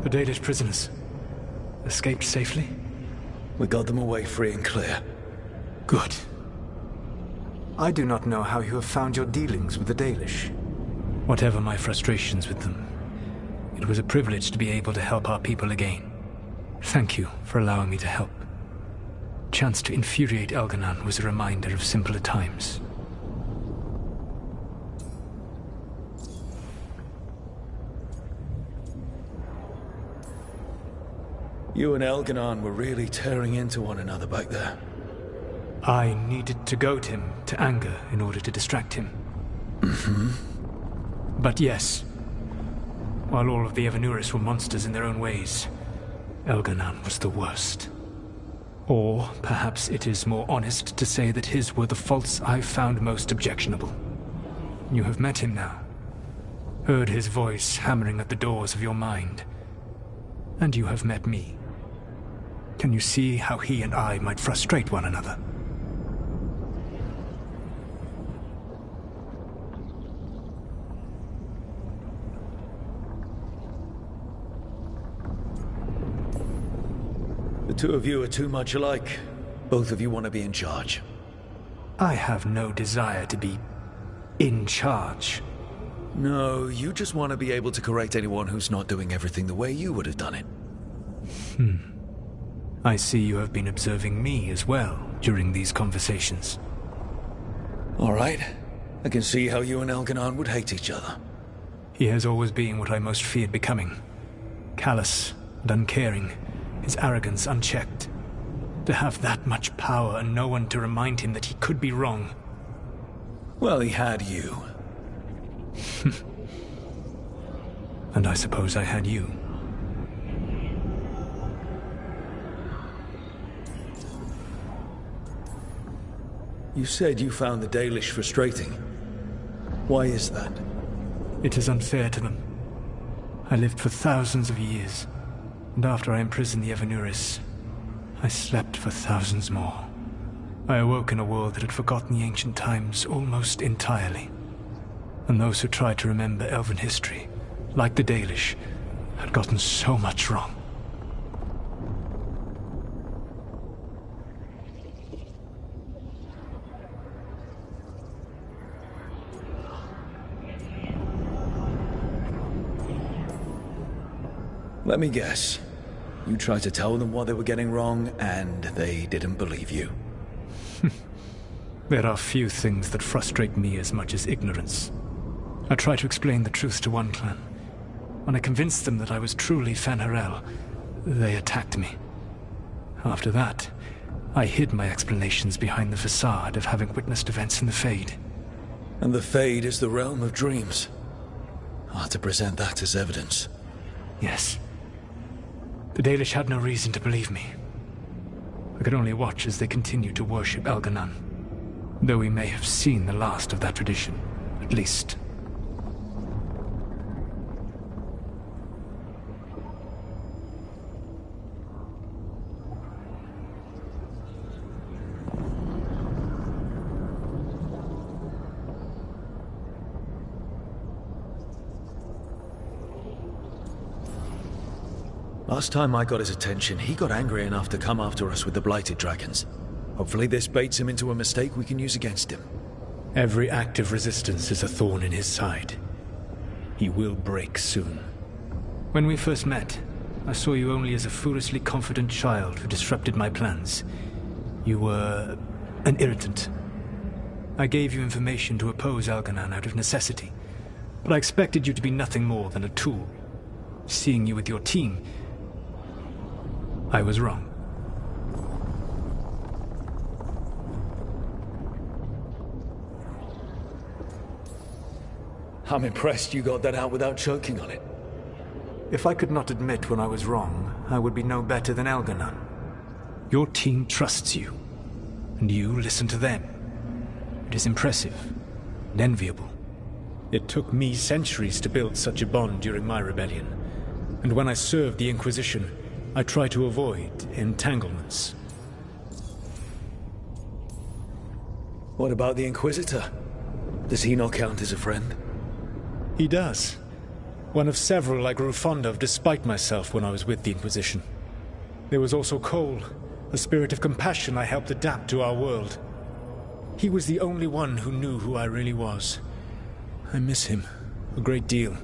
The Dalish prisoners escaped safely? We got them away free and clear. Good. I do not know how you have found your dealings with the Dalish. Whatever my frustrations with them, it was a privilege to be able to help our people again. Thank you for allowing me to help. Chance to infuriate Elganan was a reminder of simpler times. You and Elganan were really tearing into one another back there. I needed to goad him to anger in order to distract him. But yes, while all of the Evanuris were monsters in their own ways, Elganan was the worst. Or perhaps it is more honest to say that his were the faults I found most objectionable. You have met him now, heard his voice hammering at the doors of your mind, and you have met me. Can you see how he and I might frustrate one another? The two of you are too much alike. Both of you want to be in charge. I have no desire to be in charge. No, you just want to be able to correct anyone who's not doing everything the way you would have done it. I see you have been observing me as well during these conversations. All right. I can see how you and Elganan would hate each other. He has always been what I most feared becoming. Callous and uncaring, his arrogance unchecked. To have that much power and no one to remind him that he could be wrong. Well, he had you. And I suppose I had you. You said you found the Dalish frustrating. Why is that? It is unfair to them. I lived for thousands of years, and after I imprisoned the Evanuris, I slept for thousands more. I awoke in a world that had forgotten the ancient times almost entirely. And those who tried to remember Elven history, like the Dalish, had gotten so much wrong. Let me guess. You tried to tell them what they were getting wrong, and they didn't believe you. There are few things that frustrate me as much as ignorance. I tried to explain the truth to one clan. When I convinced them that I was truly Fen'Harel, they attacked me. After that, I hid my explanations behind the facade of having witnessed events in the Fade. And the Fade is the realm of dreams. To present that as evidence. Yes. The Dalish had no reason to believe me. I could only watch as they continued to worship Elganan, though we may have seen the last of that tradition, at least. Last time I got his attention, he got angry enough to come after us with the Blighted Dragons. Hopefully this baits him into a mistake we can use against him. Every act of resistance is a thorn in his side. He will break soon. When we first met, I saw you only as a foolishly confident child who disrupted my plans. You were an irritant. I gave you information to oppose Elganan out of necessity, but I expected you to be nothing more than a tool. Seeing you with your team, I was wrong. I'm impressed you got that out without choking on it. If I could not admit when I was wrong, I would be no better than Elganan. Your team trusts you, and you listen to them. It is impressive and enviable. It took me centuries to build such a bond during my rebellion, and when I served the Inquisition, I tried to avoid entanglements. What about the Inquisitor? Does he not count as a friend? He does. One of several I grew fond of despite myself when I was with the Inquisition. There was also Cole, a spirit of compassion I helped adapt to our world. He was the only one who knew who I really was. I miss him a great deal.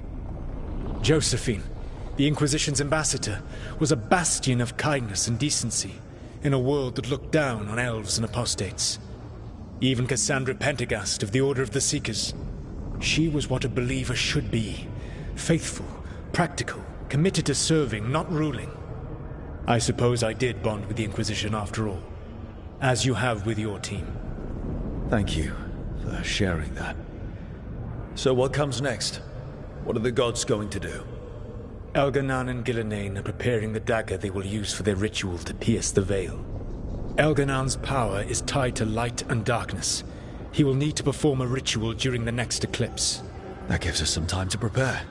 Josephine, the Inquisition's ambassador, was a bastion of kindness and decency in a world that looked down on elves and apostates. Even Cassandra Pendergast of the Order of the Seekers. She was what a believer should be. Faithful, practical, committed to serving, not ruling. I suppose I did bond with the Inquisition after all, as you have with your team. Thank you for sharing that. So what comes next? What are the gods going to do? Elganan and Gillenane are preparing the dagger they will use for their ritual to pierce the veil. Elganan's power is tied to light and darkness. He will need to perform a ritual during the next eclipse. That gives us some time to prepare.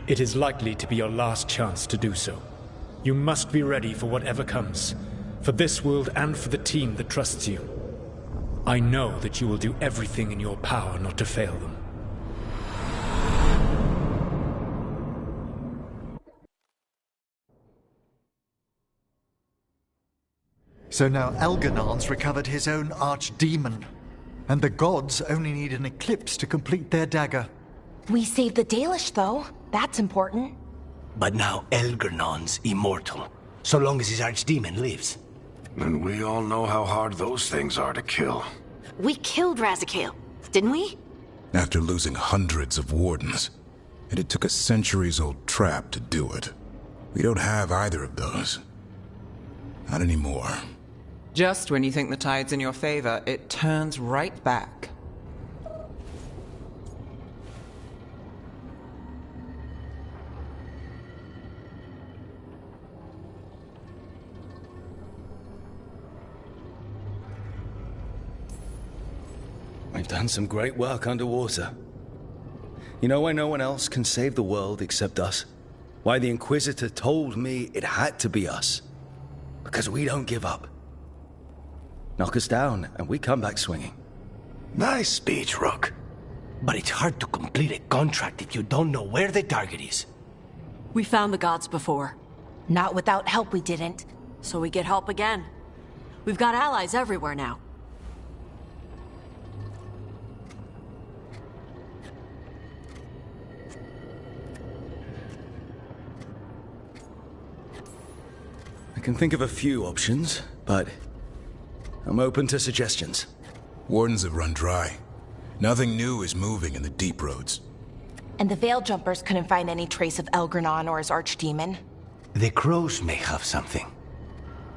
It is likely to be your last chance to do so. You must be ready for whatever comes, for this world and for the team that trusts you. I know that you will do everything in your power not to fail them. So now Elganan's recovered his own archdemon, and the gods only need an eclipse to complete their dagger. We saved the Dalish, though. That's important. But now Elganan's immortal, so long as his archdemon lives. And we all know how hard those things are to kill. We killed Razikale, didn't we? After losing hundreds of wardens. And it took a centuries-old trap to do it. We don't have either of those. Not anymore. Just when you think the tide's in your favor, it turns right back. We've done some great work underwater. You know why no one else can save the world except us? Why the Inquisitor told me it had to be us? Because we don't give up. Knock us down, and we come back swinging. Nice speech, Rook. But it's hard to complete a contract if you don't know where the target is. We found the gods before. Not without help we didn't. So we get help again. We've got allies everywhere now. I can think of a few options, but I'm open to suggestions. Wardens have run dry. Nothing new is moving in the deep roads. And the Veil Jumpers couldn't find any trace of Elgranon or his archdemon. The crows may have something.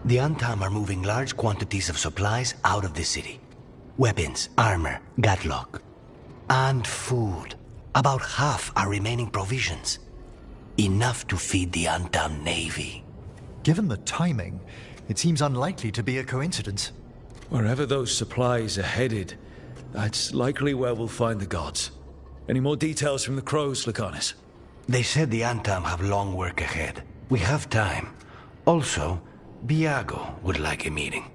The Antam are moving large quantities of supplies out of the city. Weapons, armor, gatlock. And food. About half are remaining provisions. Enough to feed the Antam navy. Given the timing, it seems unlikely to be a coincidence. Wherever those supplies are headed, that's likely where we'll find the gods. Any more details from the crows, Lucanus? They said the Antam have long work ahead. We have time. Also, Biago would like a meeting.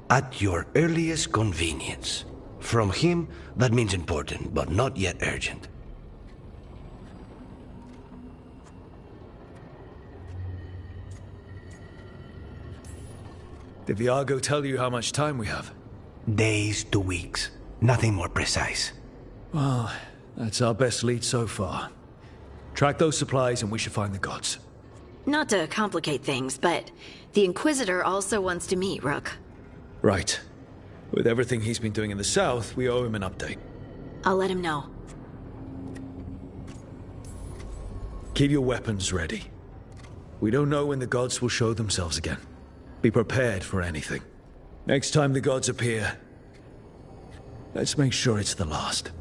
At your earliest convenience. From him, that means important, but not yet urgent. Did Viago tell you how much time we have? Days to weeks. Nothing more precise. Well, that's our best lead so far. Track those supplies and we should find the gods. Not to complicate things, but the Inquisitor also wants to meet Rook. Right. With everything he's been doing in the south, we owe him an update. I'll let him know. Keep your weapons ready. We don't know when the gods will show themselves again. Be prepared for anything. Next time the gods appear, let's make sure it's the last.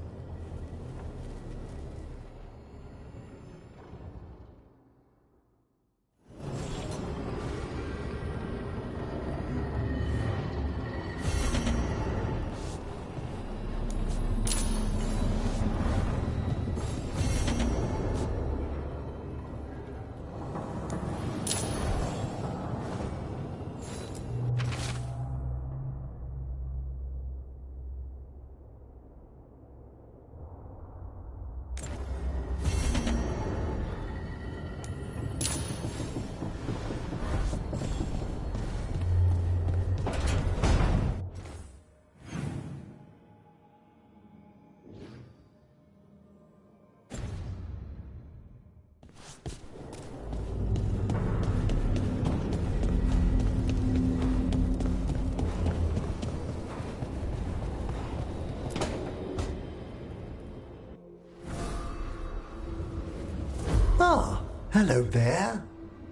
Hello there.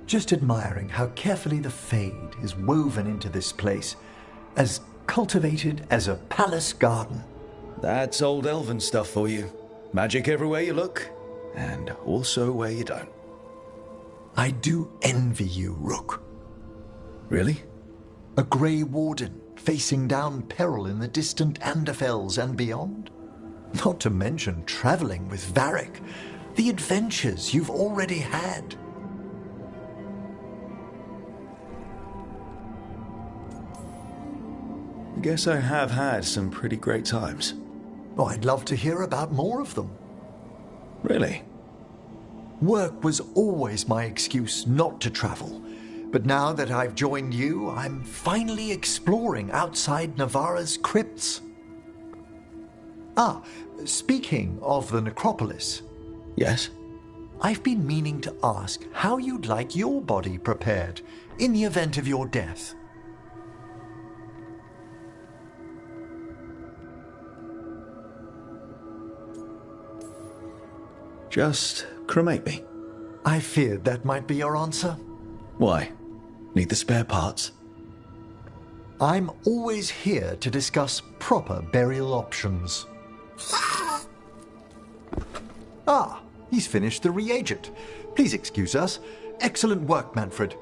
Just admiring how carefully the Fade is woven into this place, as cultivated as a palace garden. That's old elven stuff for you. Magic everywhere you look, and also where you don't. I do envy you, Rook. Really? A Grey Warden facing down peril in the distant Anderfels and beyond? Not to mention traveling with Varric, the adventures you've already had. I guess I have had some pretty great times. Oh, I'd love to hear about more of them. Really? Work was always my excuse not to travel. But now that I've joined you, I'm finally exploring outside Navarra's crypts. Ah, speaking of the necropolis. Yes? I've been meaning to ask how you'd like your body prepared in the event of your death. Just cremate me. I feared that might be your answer. Why? Need the spare parts? I'm always here to discuss proper burial options. Ah, he's finished the reagent. Please excuse us. Excellent work, Manfred.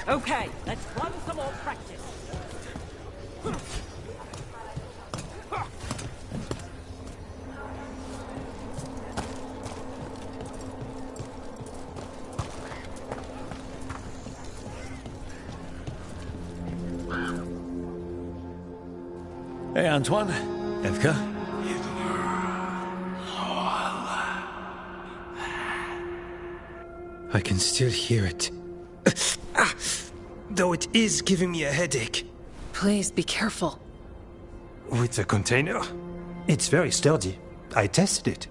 Okay, let's run some more practice. Hey, Antoine. Evka. I can still hear it. Though it is giving me a headache. Please be careful. With the container? It's very sturdy. I tested it.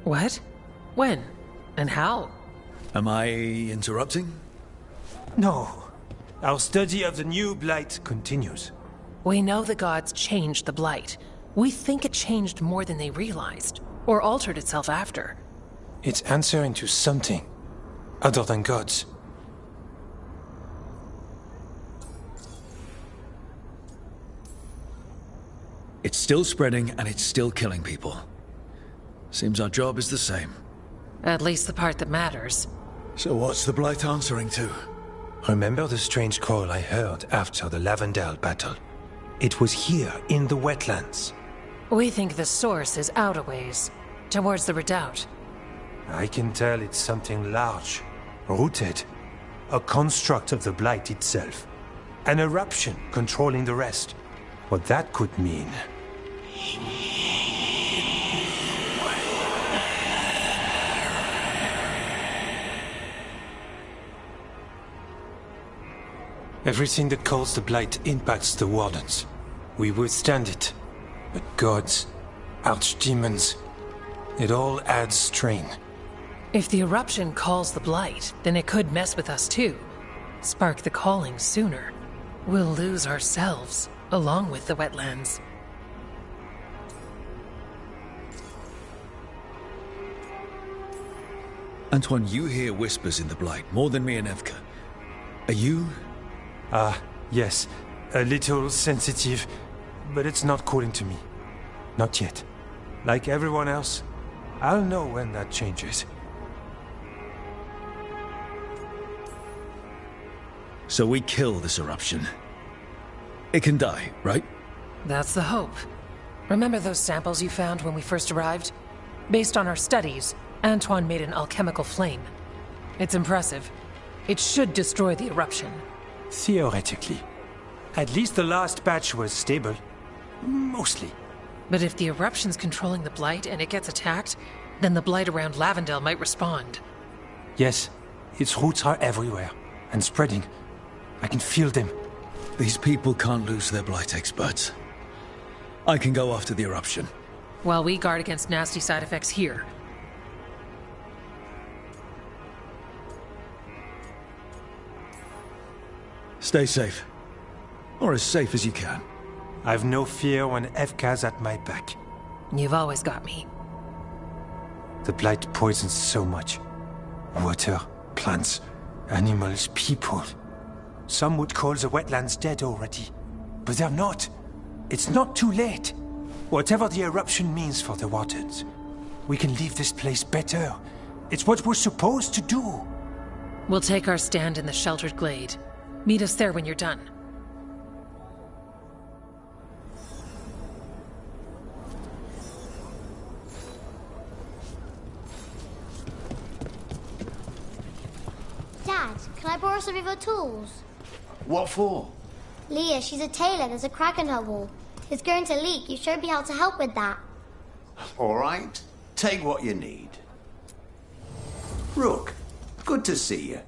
What? When? And how? Am I interrupting? No. Our study of the new blight continues. We know the gods changed the blight. We think it changed more than they realized, or altered itself after. It's answering to something other than gods. It's still spreading and it's still killing people. Seems our job is the same. At least the part that matters. So what's the blight answering to? Remember the strange call I heard after the Lavendale battle? It was here in the wetlands. We think the source is out a ways, towards the redoubt. I can tell it's something large, rooted. A construct of the blight itself. An eruption controlling the rest. What that could mean. Everything that calls the blight impacts the Wardens. We withstand it. But gods, archdemons, it all adds strain. If the eruption calls the blight, then it could mess with us too. Spark the calling sooner. We'll lose ourselves, along with the wetlands. Antoine, you hear whispers in the blight, more than me and Evka. Are you? Yes. A little sensitive, but it's not calling to me. Not yet. Like everyone else, I'll know when that changes. So we kill this eruption. It can die, right? That's the hope. Remember those samples you found when we first arrived? Based on our studies, Antoine made an alchemical flame. It's impressive. It should destroy the eruption. Theoretically. At least the last batch was stable. Mostly. But if the eruption's controlling the Blight and it gets attacked, then the Blight around Lavendel might respond. Yes, its roots are everywhere, and spreading. I can feel them. These people can't lose their blight experts. I can go after the eruption. While we guard against nasty side effects here. Stay safe. Or as safe as you can. I've no fear when Evka's at my back. You've always got me. The blight poisons so much. Water, plants, animals, people. Some would call the wetlands dead already. But they're not. It's not too late. Whatever the eruption means for the wardens, we can leave this place better. It's what we're supposed to do. We'll take our stand in the sheltered glade. Meet us there when you're done. Dad, can I borrow some of your tools? What for? Leah, she's a tailor. There's a crack in her wall. It's going to leak. You showed me how to help with that. All right. Take what you need. Rook, good to see you.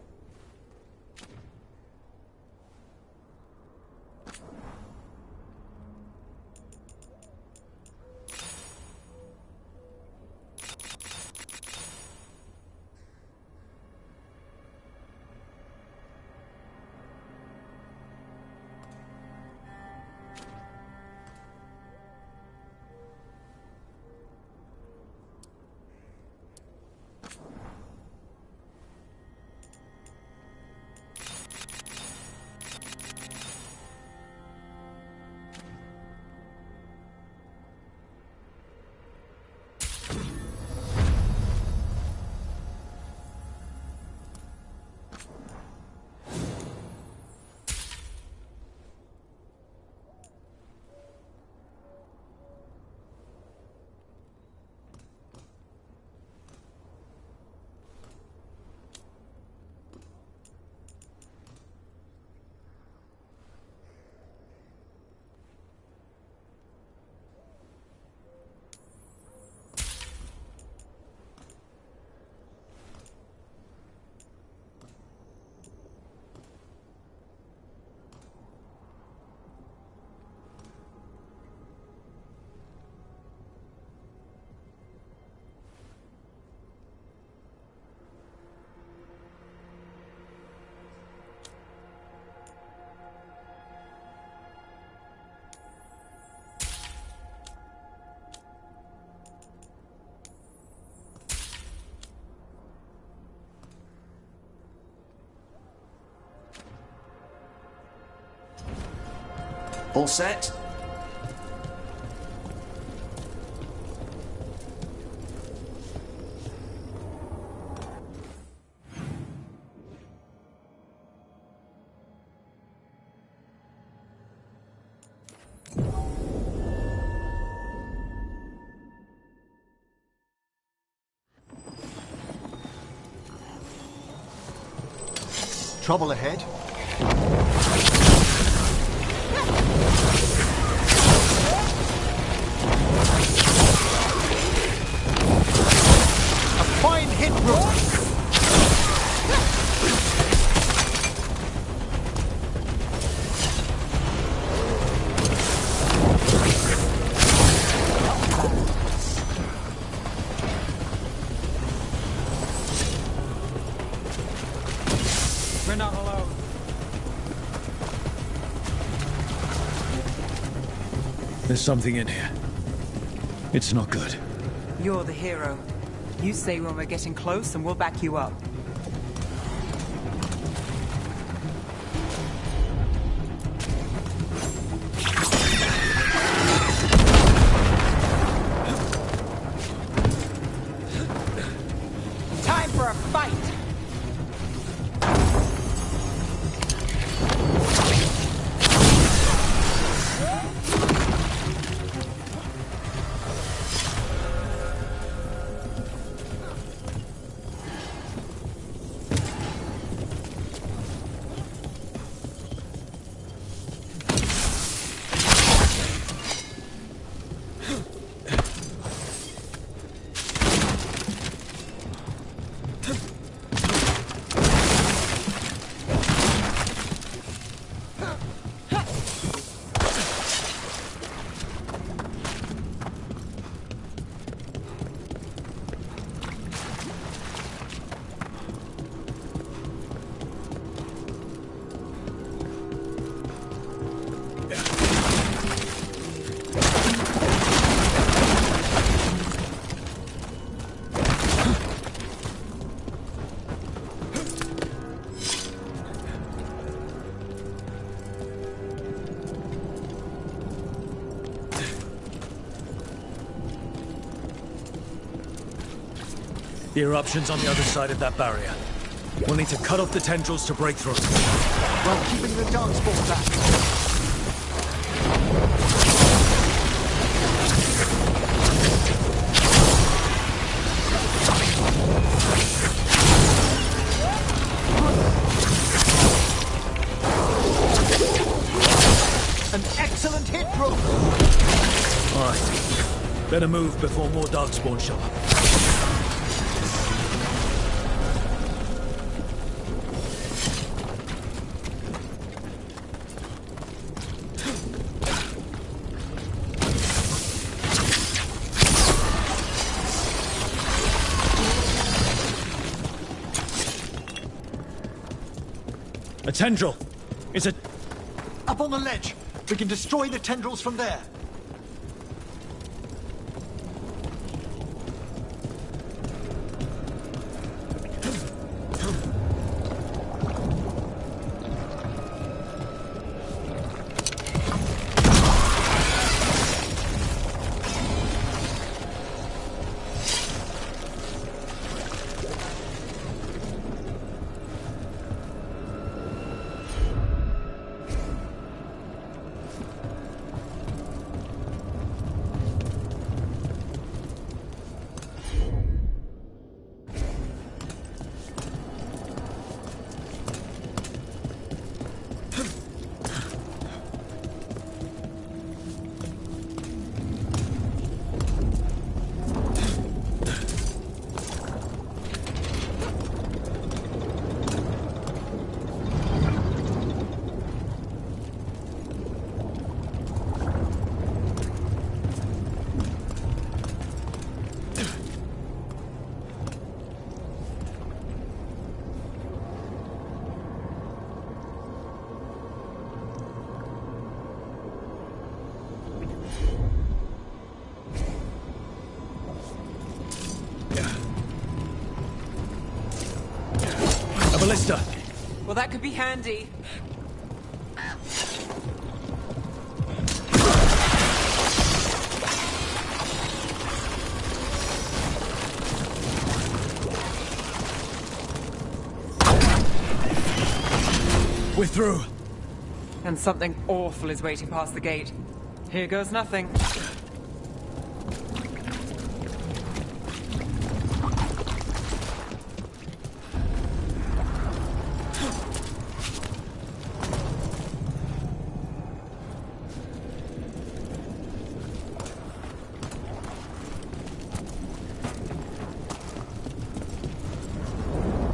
All set? Trouble ahead. Fine hit, Rook! We're not alone. There's something in here. It's not good. You're the hero. You say when we're getting close and we'll back you up. Time for a fight! The eruption's on the other side of that barrier. We'll need to cut off the tendrils to break through. While keeping the darkspawn back. An excellent hit, bro! Alright. Better move before more darkspawn show up. A tendril! It's a... Up on the ledge! We can destroy the tendrils from there! Ballista. Well, that could be handy. We're through. And something awful is waiting past the gate. Here goes nothing.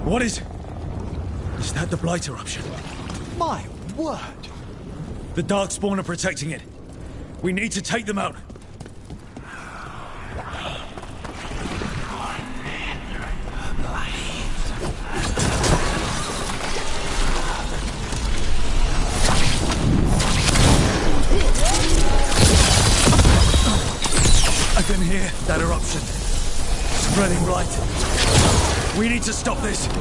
What is... Is that the Blight eruption? My word! The Darkspawn are protecting it. We need to take them out. I can hear that eruption. Spreading light. We need to stop this. The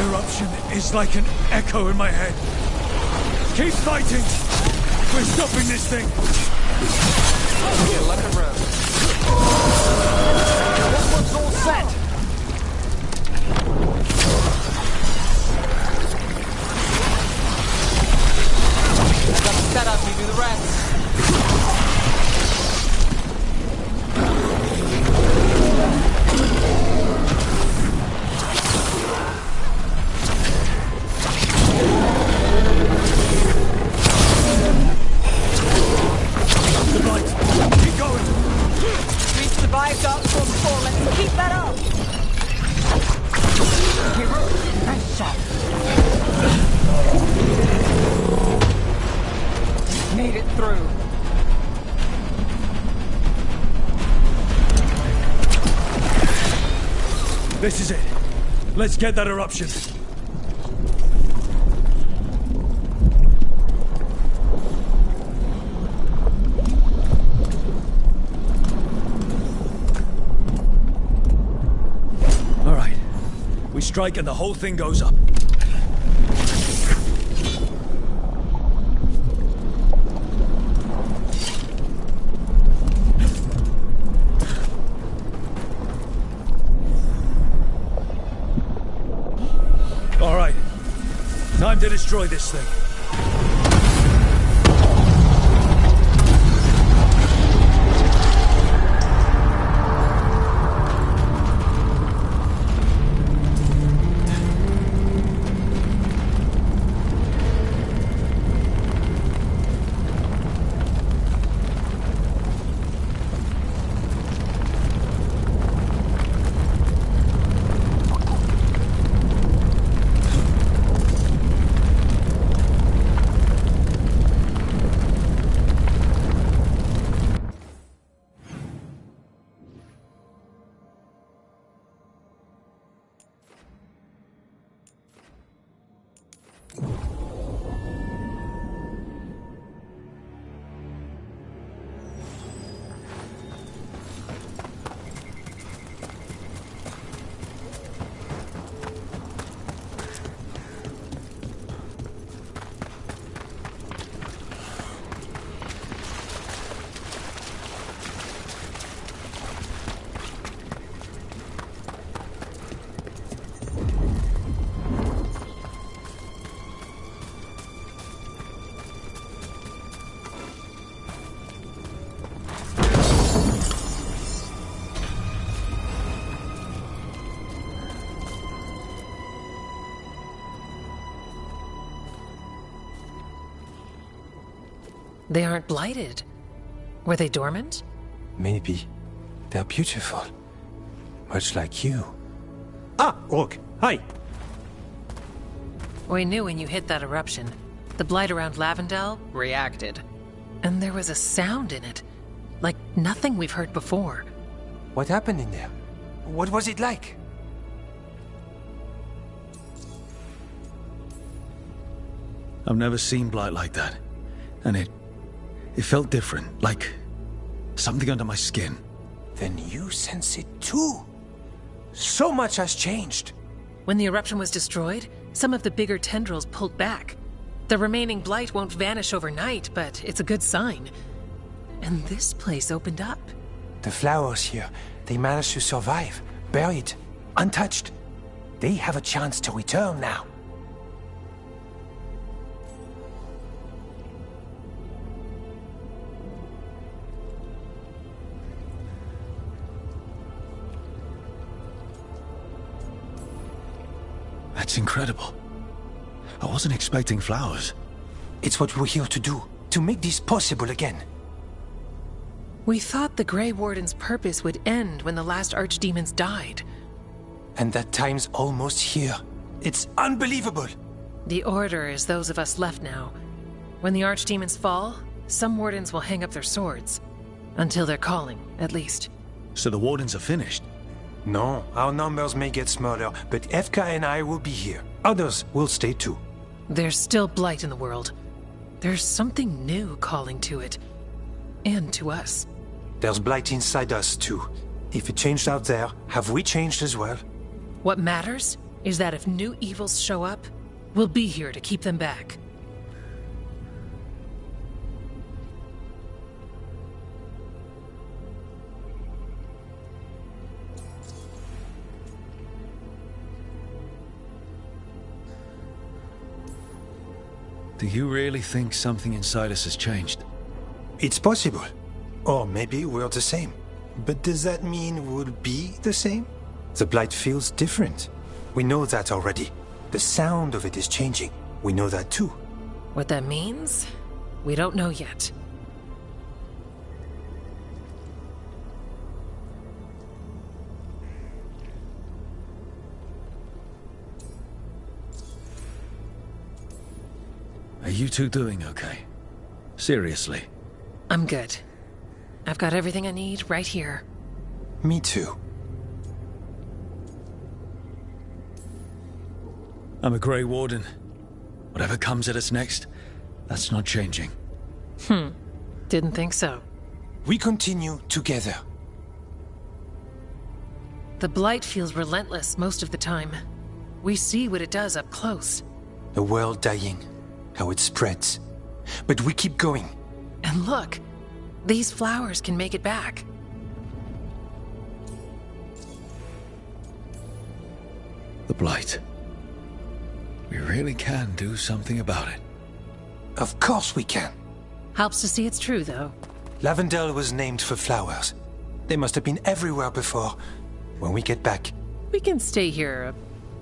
eruption is like an echo in my head. Keep fighting! We're stopping this thing! Here, let it run. That one's all set! I got the setup, you do the rest. Let's keep that up! Nice shot. Made it through. This is it. Let's get that eruption. We strike and the whole thing goes up. All right. Time to destroy this thing. They aren't blighted. Were they dormant? Maybe. They're beautiful. Much like you. Ah, Rook, hi! We knew when you hit that eruption. The blight around Lavendel reacted. And there was a sound in it. Like nothing we've heard before. What happened in there? What was it like? I've never seen blight like that. And it felt different, like something under my skin. Then you sense it too. So much has changed. When the eruption was destroyed, some of the bigger tendrils pulled back. The remaining blight won't vanish overnight, but it's a good sign. And this place opened up. The flowers here, they managed to survive, buried, untouched. They have a chance to return now. That's incredible. I wasn't expecting flowers. It's what we're here to do, to make this possible again. We thought the Grey Warden's purpose would end when the last archdemons died. And that time's almost here. It's unbelievable! The Order is those of us left now. When the archdemons fall, some wardens will hang up their swords. Until their calling, at least. So the wardens are finished? No, our numbers may get smaller, but Efka and I will be here. Others will stay too. There's still blight in the world. There's something new calling to it. And to us. There's blight inside us too. If it changed out there, have we changed as well? What matters is that if new evils show up, we'll be here to keep them back. Do you really think something inside us has changed? It's possible. Or maybe we're the same. But does that mean we'll be the same? The blight feels different. We know that already. The sound of it is changing. We know that too. What that means? We don't know yet. Are you two doing okay? Seriously? I'm good. I've got everything I need right here. Me too. I'm a Grey Warden. Whatever comes at us next, that's not changing. Didn't think so. We continue together. The blight feels relentless most of the time. We see what it does up close. A world dying, how it spreads. But we keep going. And look, these flowers can make it back. The Blight. We really can do something about it. Of course we can. Helps to see it's true, though. Lavendel was named for flowers. They must have been everywhere before. When we get back... We can stay here a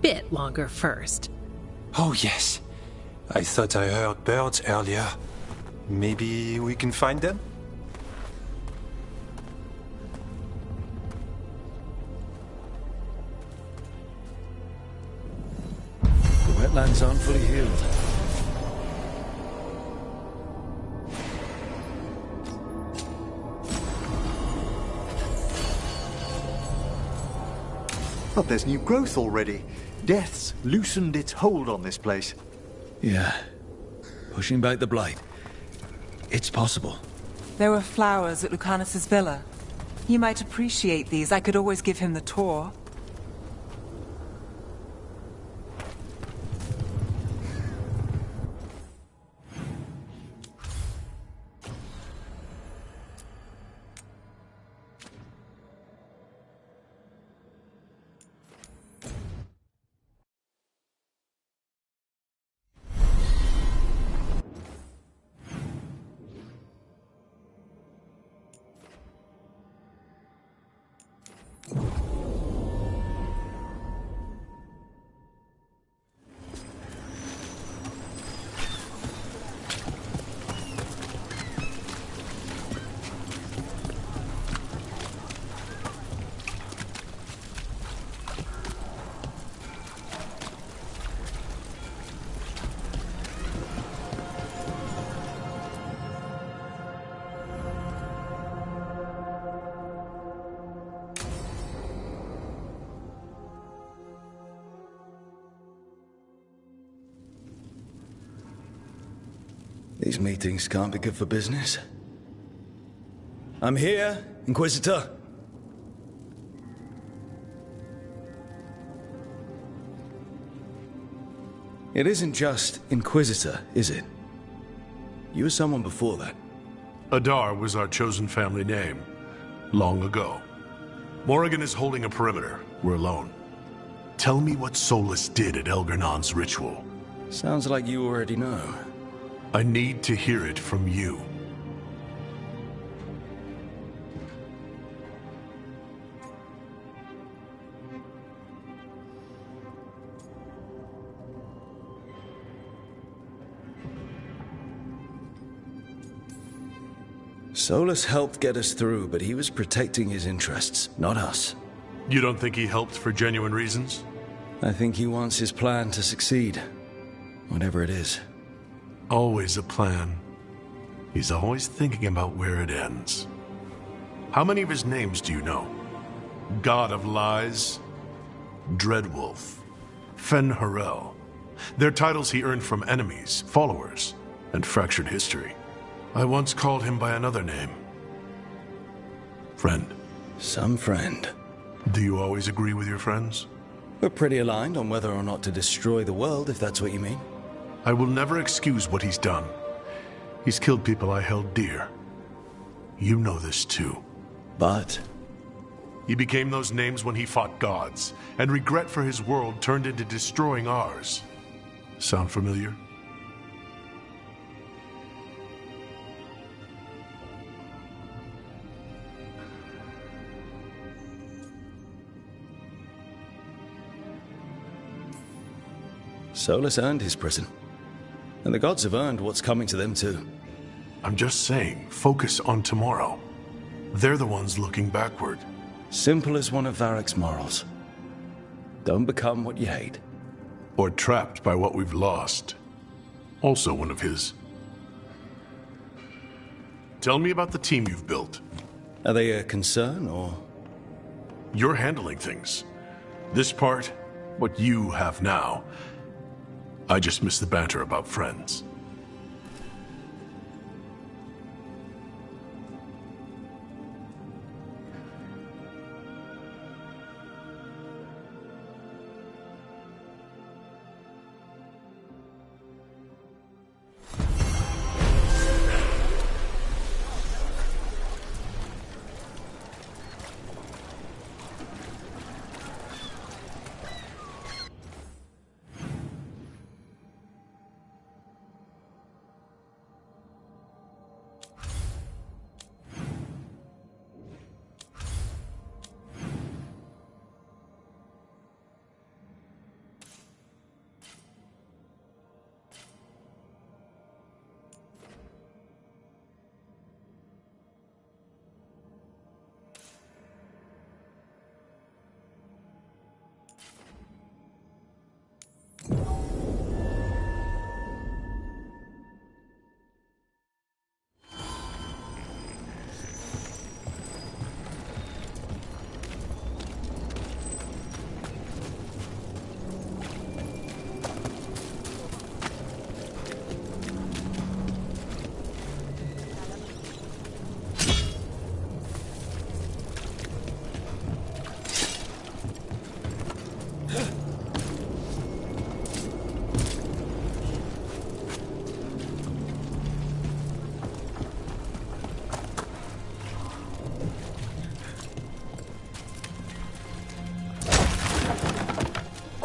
bit longer first. Oh, yes. I thought I heard birds earlier. Maybe we can find them? The wetlands aren't fully healed. But there's new growth already. Death's loosened its hold on this place. Yeah. Pushing back the Blight. It's possible. There were flowers at Lucanus's villa. He might appreciate these. I could always give him the tour. These meetings can't be good for business. I'm here, Inquisitor. It isn't just Inquisitor, is it? You were someone before that. Adar was our chosen family name, long ago. Morrigan is holding a perimeter. We're alone. Tell me what Solus did at Elgernon's ritual. Sounds like you already know. I need to hear it from you. Solus helped get us through, but he was protecting his interests, not us. You don't think he helped for genuine reasons? I think he wants his plan to succeed. Whatever it is. Always a plan. He's always thinking about where it ends. How many of his names do you know? God of Lies, Dreadwolf, Fen-Harel. They're titles he earned from enemies, followers, and fractured history. I once called him by another name. Friend. Some friend. Do you always agree with your friends? We're pretty aligned on whether or not to destroy the world, if that's what you mean. I will never excuse what he's done. He's killed people I held dear. You know this too. But? He became those names when he fought gods, and regret for his world turned into destroying ours. Sound familiar? Solus earned his prison. And the gods have earned what's coming to them too. I'm just saying, focus on tomorrow. They're the ones looking backward. Simple as one of Varric's morals. Don't become what you hate. Or trapped by what we've lost. Also one of his. Tell me about the team you've built. Are they a concern, or...? You're handling things. This part, what you have now. I just miss the banter about friends.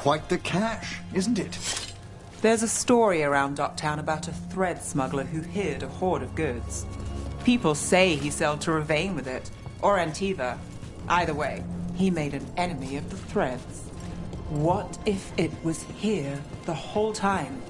quite the cache, isn't it? There's a story around Docktown about a thread smuggler who hid a hoard of goods. People say he sailed to Ravane with it, or Antiva. Either way, he made an enemy of the threads. What if it was here the whole time?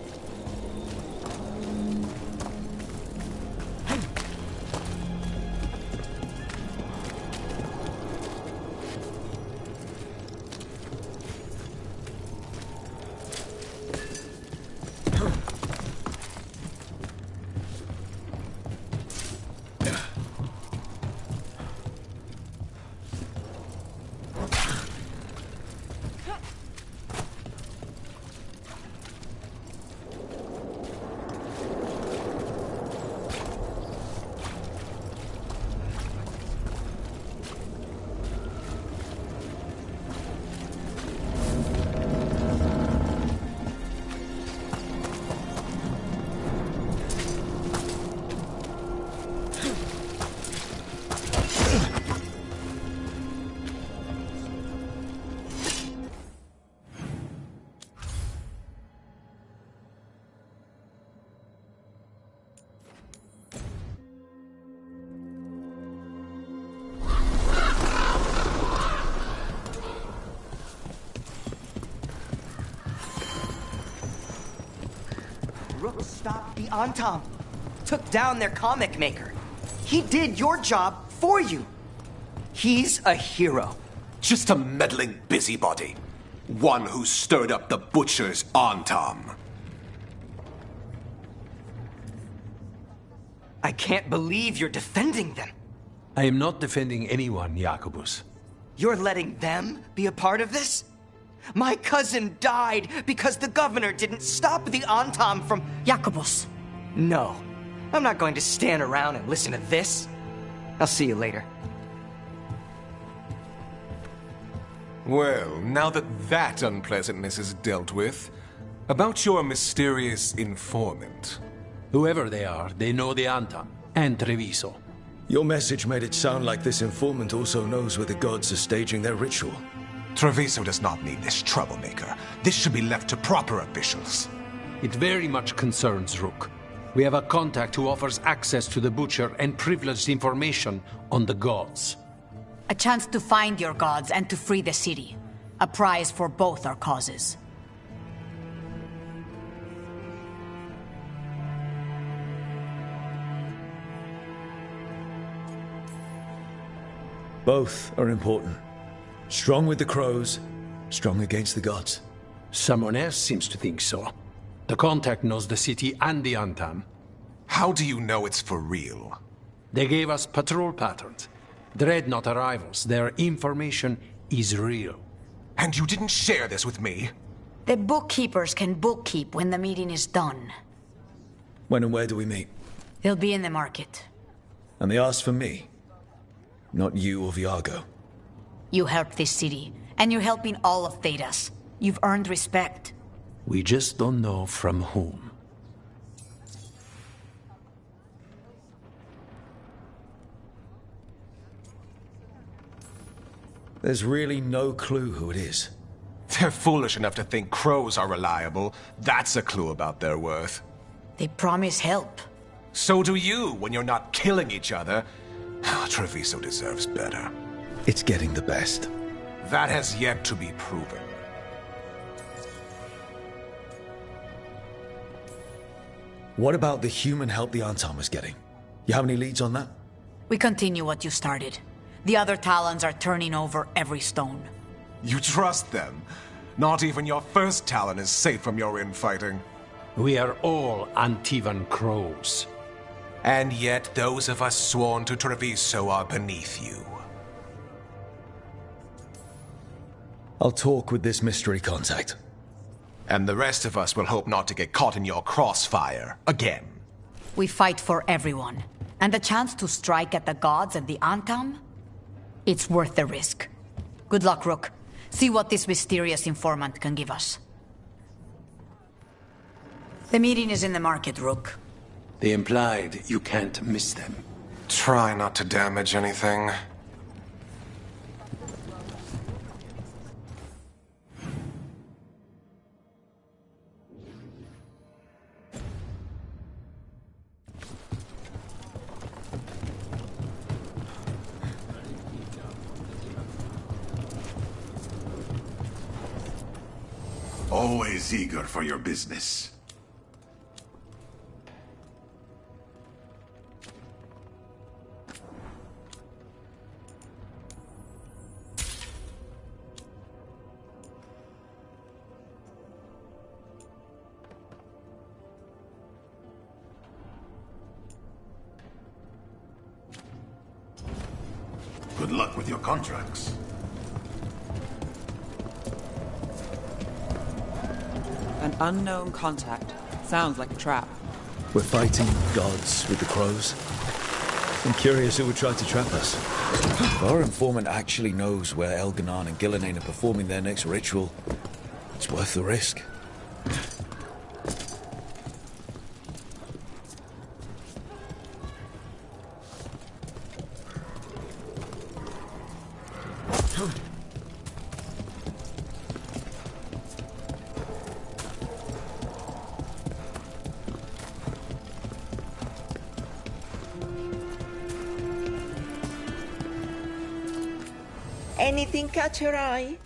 Rook stopped the Antam, took down their comic maker. He did your job for you. He's a hero. Just a meddling busybody. One who stirred up the Butcher's Antam. I can't believe you're defending them. I am not defending anyone, Jacobus. You're letting them be a part of this? My cousin died because the governor didn't stop the Antam from... Jacobus. No. I'm not going to stand around and listen to this. I'll see you later. Well, now that unpleasantness is dealt with, about your mysterious informant. Whoever they are, they know the Antam and Treviso. Your message made it sound like this informant also knows where the gods are staging their ritual. Treviso does not need this troublemaker. This should be left to proper officials. It very much concerns Rook. We have a contact who offers access to the Butcher and privileged information on the gods. A chance to find your gods and to free the city. A prize for both our causes. Both are important. Strong with the crows, strong against the gods. Someone else seems to think so. The contact knows the city and the Antam. How do you know it's for real? They gave us patrol patterns. Dreadnought arrivals. Their information is real. And you didn't share this with me? The bookkeepers can bookkeep when the meeting is done. When and where do we meet? They'll be in the market. And they asked for me, not you or Viago. You helped this city, and you're helping all of Thedas. You've earned respect. We just don't know from whom. There's really no clue who it is. They're foolish enough to think crows are reliable. That's a clue about their worth. They promise help. So do you when you're not killing each other. Treviso deserves better. It's getting the best. That has yet to be proven. What about the human help the Antam is getting? You have any leads on that? We continue what you started. The other Talons are turning over every stone. You trust them? Not even your first Talon is safe from your infighting. We are all Antivan crows. And yet those of us sworn to Treviso are beneath you. I'll talk with this mystery contact. And the rest of us will hope not to get caught in your crossfire again. We fight for everyone. And the chance to strike at the gods and the Antam? It's worth the risk. Good luck, Rook. See what this mysterious informant can give us. The meeting is in the market, Rook. They implied you can't miss them. Try not to damage anything. Always eager for your business. Good luck with your contracts. An unknown contact. Sounds like a trap. We're fighting gods with the crows. I'm curious who would try to trap us. If our informant actually knows where Elganon and Gillenane are performing their next ritual, it's worth the risk. Anything catch your eye?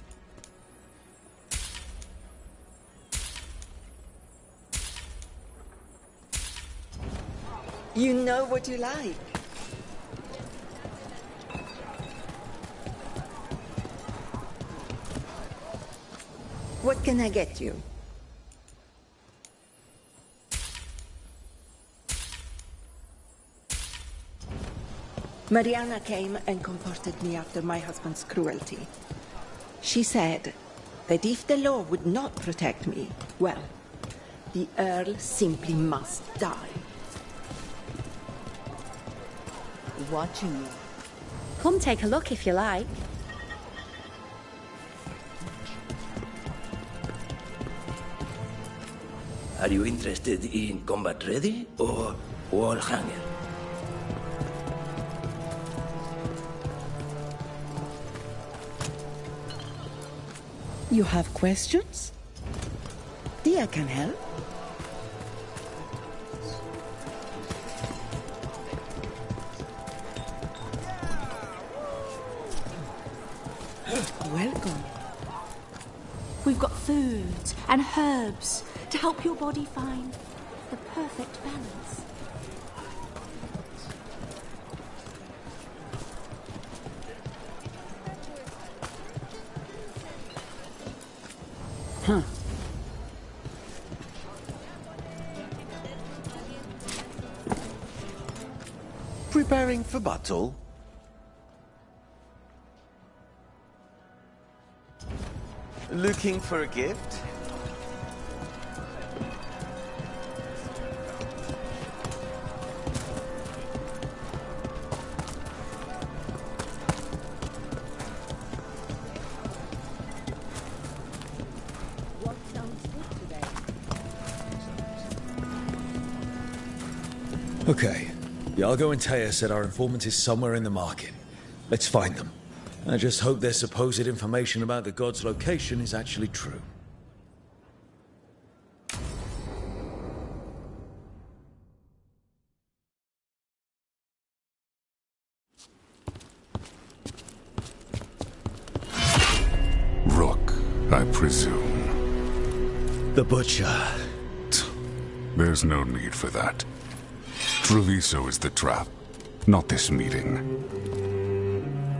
You know what you like. What can I get you? Mariana came and comforted me after my husband's cruelty. She said that if the law would not protect me, well, the Earl simply must die. Watching you. Come take a look if you like. Are you interested in combat ready or wall hanger? You have questions? Dia can help. Welcome. We've got foods and herbs to help your body find the perfect balance. Huh. Preparing for battle? Looking for a gift? Okay. Iago and Taya said our informant is somewhere in the market. Let's find them. I just hope their supposed information about the god's location is actually true. Rook, I presume. The Butcher. There's no need for that. Treviso is the trap, not this meeting.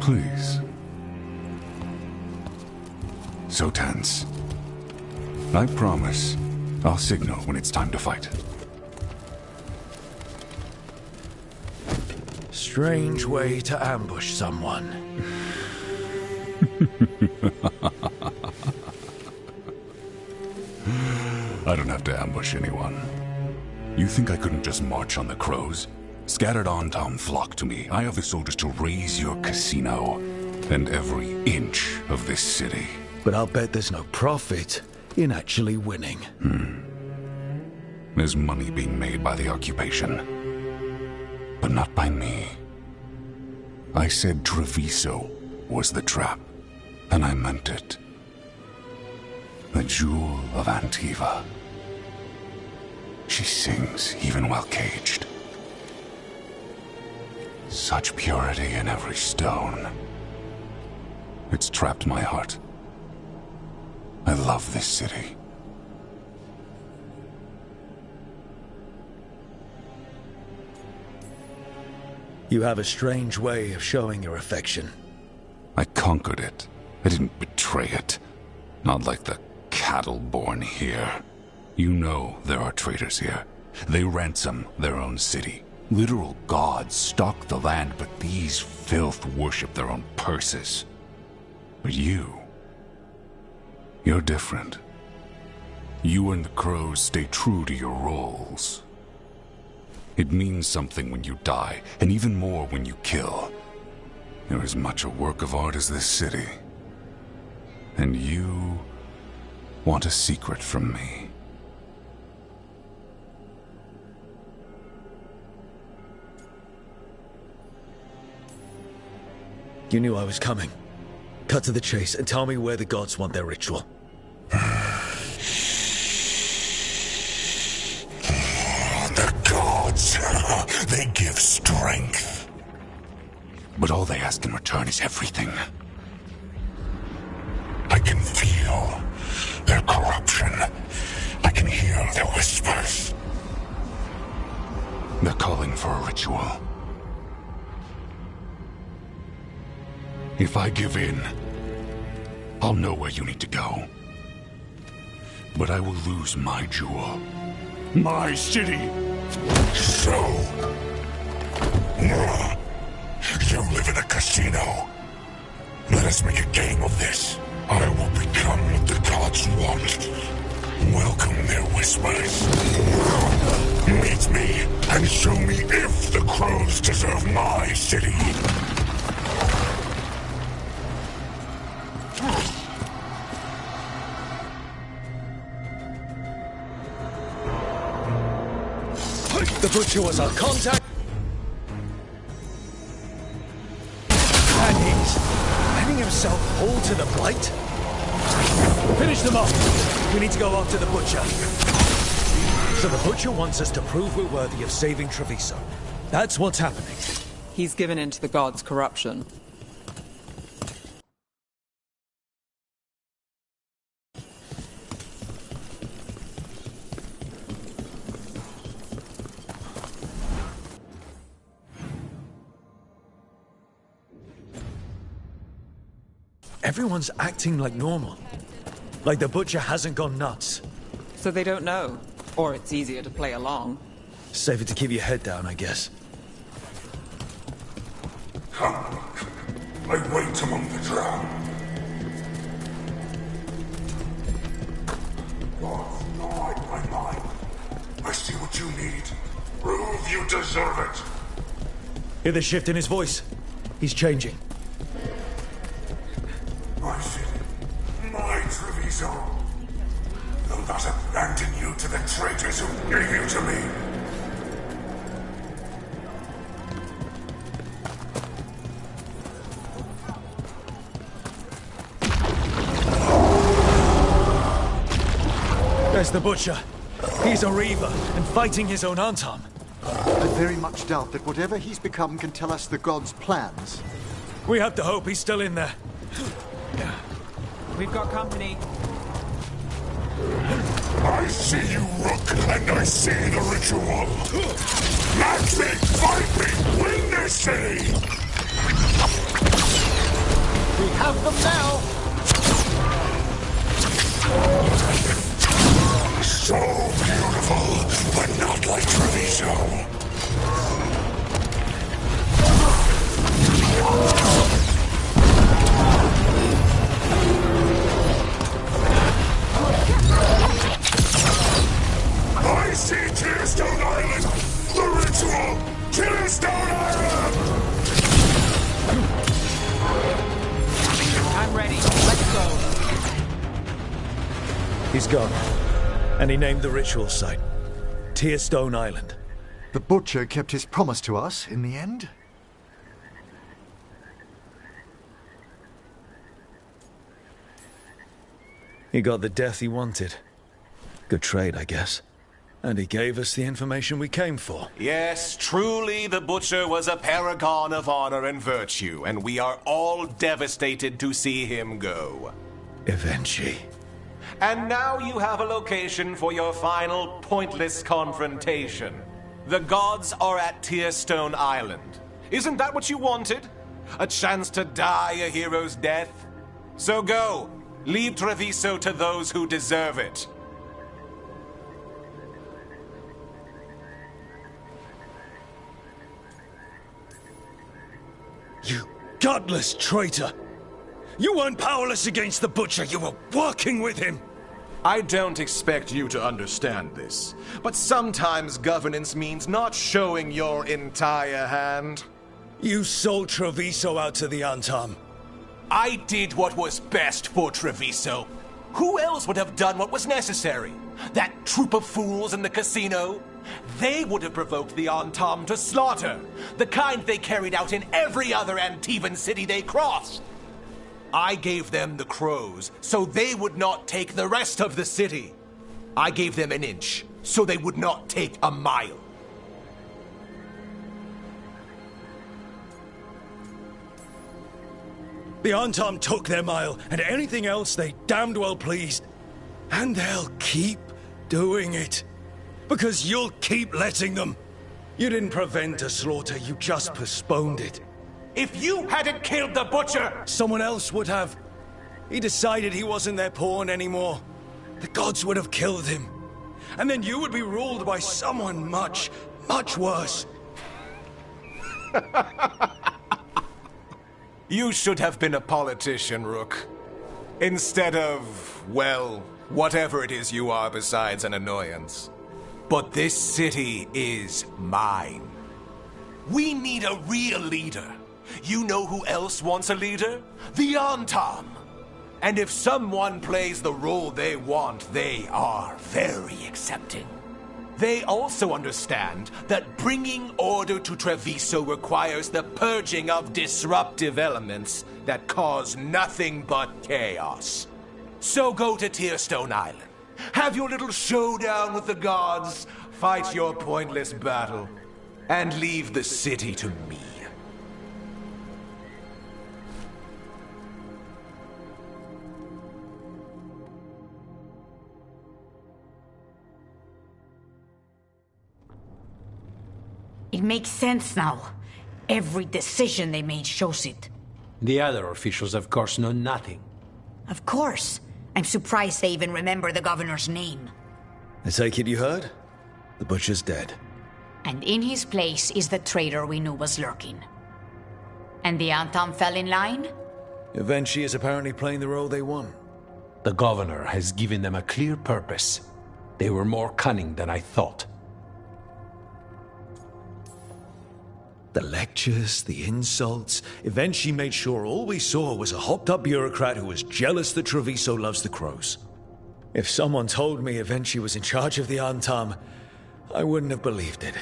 Please. So tense. I promise I'll signal when it's time to fight. Strange way to ambush someone. I don't have to ambush anyone. You think I couldn't just march on the crows? Scattered on town flock to me. I have the soldiers to raise your casino and every inch of this city. But I'll bet there's no profit in actually winning. There's money being made by the occupation, but not by me. I said Treviso was the trap, and I meant it. The Jewel of Antiva. She sings even while caged. Such purity in every stone. It's trapped my heart. I love this city. You have a strange way of showing your affection. I conquered it. I didn't betray it. Not like the cattle born here. You know there are traitors here. They ransom their own city. Literal gods stalk the land, but these filth worship their own purses. But you're different. You and the crows stay true to your roles. It means something when you die, and even more when you kill. You're as much a work of art as this city. And you want a secret from me. You knew I was coming. Cut to the chase and tell me where the gods want their ritual. The gods, they give strength. But all they ask in return is everything. I can feel their corruption. I can hear their whispers. They're calling for a ritual. If I give in, I'll know where you need to go. But I will lose my jewel. My city! So... you live in a casino. Let us make a game of this. I will become what the gods want. Welcome their whispers. Meet me and show me if the crows deserve my city. The butcher was our contact. And he's letting himself fall to the blight? Finish them off. We need to go after the butcher. So the butcher wants us to prove we're worthy of saving Treviso. That's what's happening. He's given in to the gods' corruption. Everyone's acting like normal. Like the butcher hasn't gone nuts. So they don't know. Or it's easier to play along. Safer to keep your head down, I guess. Come. I wait among the drowned. Gods guide my mind. I see what you need. Prove you deserve it. Hear the shift in his voice? He's changing. My city, my Treviso. Will not abandon you to the traitors who gave you to me. There's the butcher. He's a reaver and fighting his own Antam. I very much doubt that whatever he's become can tell us the gods' plans. We have to hope he's still in there. We've got company. I see you, Rook, and I see the ritual. Match me, fight me, win this city! We have them now! So beautiful, but not like Treviso. I see Tearstone Island! The ritual! Tearstone Island! I'm ready. Let's go. He's gone. And he named the ritual site. Tearstone Island. The butcher kept his promise to us in the end. He got the death he wanted. Good trade, I guess. And he gave us the information we came for. Yes, truly the butcher was a paragon of honor and virtue, and we are all devastated to see him go. Eventually. And now you have a location for your final pointless confrontation. The gods are at Tearstone Island, Isn't that what you wanted? A chance to die a hero's death? So go. Leave Treviso to those who deserve it. You godless traitor! You weren't powerless against the Butcher, you were working with him! I don't expect you to understand this, but sometimes governance means not showing your entire hand. You sold Treviso out to the Antam. I did what was best for Treviso. Who else would have done what was necessary? That troop of fools in the casino? They would have provoked the Antam to slaughter, the kind they carried out in every other Antivan city they crossed. I gave them the crows, so they would not take the rest of the city. I gave them an inch, so they would not take a mile. The Antam took their mile, and anything else they damned well pleased. And they'll keep doing it. Because you'll keep letting them. You didn't prevent a slaughter, you just postponed it. If you hadn't killed the Butcher... Someone else would have. He decided he wasn't their pawn anymore. The gods would have killed him. And then you would be ruled by someone much, much worse. You should have been a politician, Rook. Instead of, well, whatever it is you are besides an annoyance. But this city is mine. We need a real leader. You know who else wants a leader? The Antam. And if someone plays the role they want, they are very accepting. They also understand that bringing order to Treviso requires the purging of disruptive elements that cause nothing but chaos. So go to Tearstone Island. Have your little showdown with the gods, fight your pointless battle, and leave the city to me. It makes sense now. Every decision they made shows it. The other officials, of course, know nothing. Of course. I'm surprised they even remember the governor's name. I take it you heard? The Butcher's dead. And in his place is the traitor we knew was lurking. And the Antam fell in line? Eventually is apparently playing the role they want. The governor has given them a clear purpose. They were more cunning than I thought. The lectures, the insults, eventually made sure all we saw was a hopped-up bureaucrat who was jealous that Treviso loves the crows. If someone told me Eventually was in charge of the Antam, I wouldn't have believed it.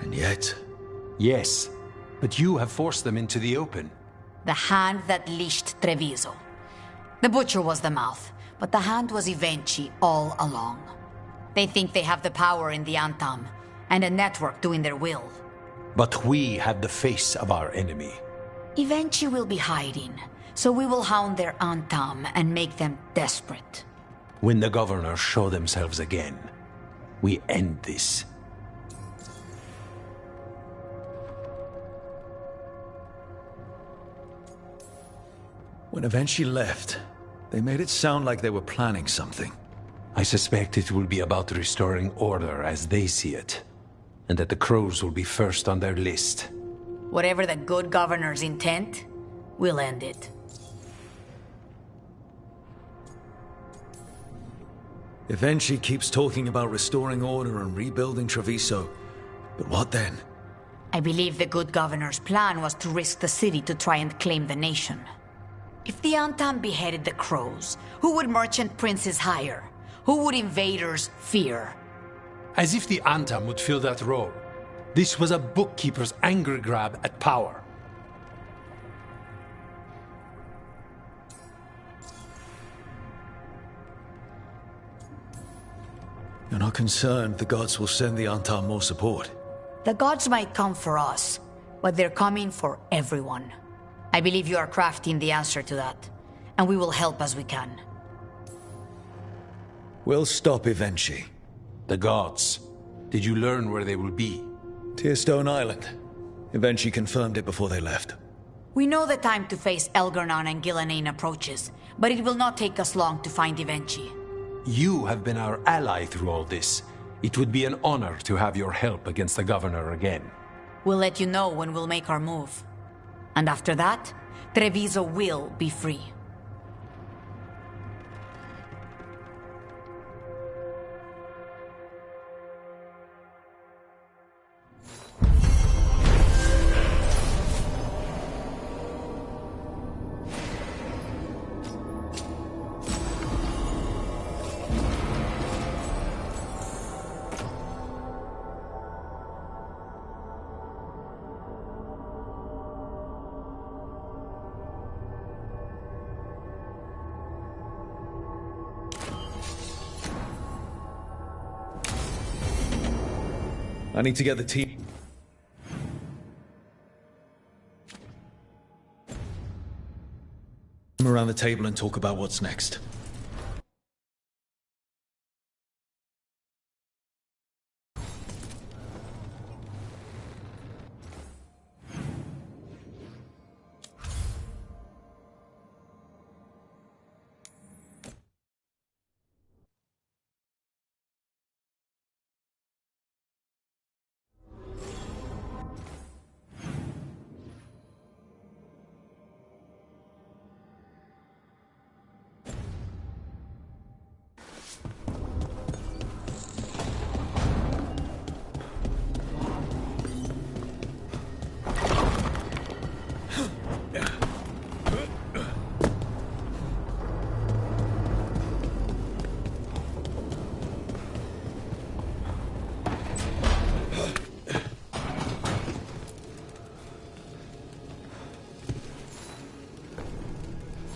And yet... Yes, but you have forced them into the open. The hand that leashed Treviso. The Butcher was the mouth, but the hand was Eventually all along. They think they have the power in the Antam, and a network doing their will. But we have the face of our enemy. Eventually will be hiding, so we will hound their Antam and make them desperate. When the governors show themselves again, we end this. When Eventually left, they made it sound like they were planning something. I suspect it will be about restoring order as they see it. And that the crows will be first on their list. Whatever the good governor's intent, we'll end it. Eventually keeps talking about restoring order and rebuilding Treviso. But what then? I believe the good governor's plan was to risk the city to try and claim the nation. If the Antam beheaded the crows, who would merchant princes hire? Who would invaders fear? As if the Antam would fill that role. This was a bookkeeper's angry grab at power. You're not concerned the gods will send the Antam more support? The gods might come for us, but they're coming for everyone. I believe you are crafting the answer to that, and we will help as we can. We'll stop Eventually. The gods. Did you learn where they will be? Tearstone Island. Eventually confirmed it before they left. We know the time to face Elgar'nan and Gillenane approaches, but it will not take us long to find Evenchi. You have been our ally through all this. It would be an honor to have your help against the governor again. We'll let you know when we'll make our move. And after that, Treviso will be free. I need to get the team around the table and talk about what's next.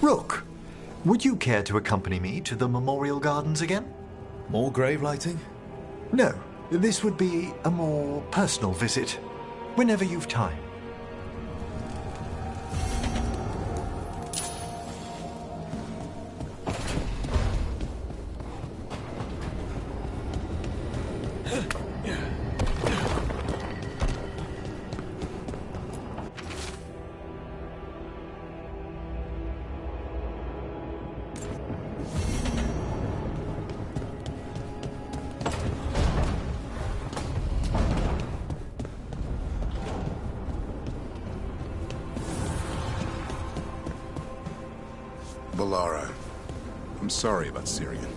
Rook, would you care to accompany me to the Memorial Gardens again? More grave lighting? No, this would be a more personal visit, whenever you've time. Balara, I'm sorry about Syrian.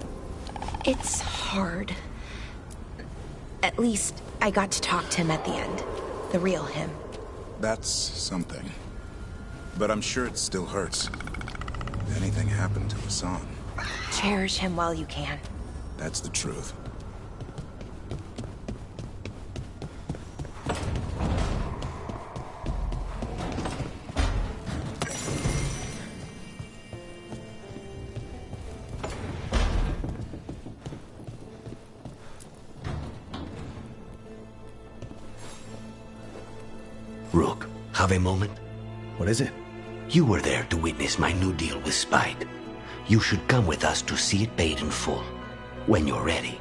It's hard. At least I got to talk to him at the end. The real him. That's something. But I'm sure it still hurts. If anything happened to Hassan. Cherish him while you can. That's the truth. Rook, have a moment? What is it? You were there to witness my new deal with Spite. You should come with us to see it paid in full, when you're ready.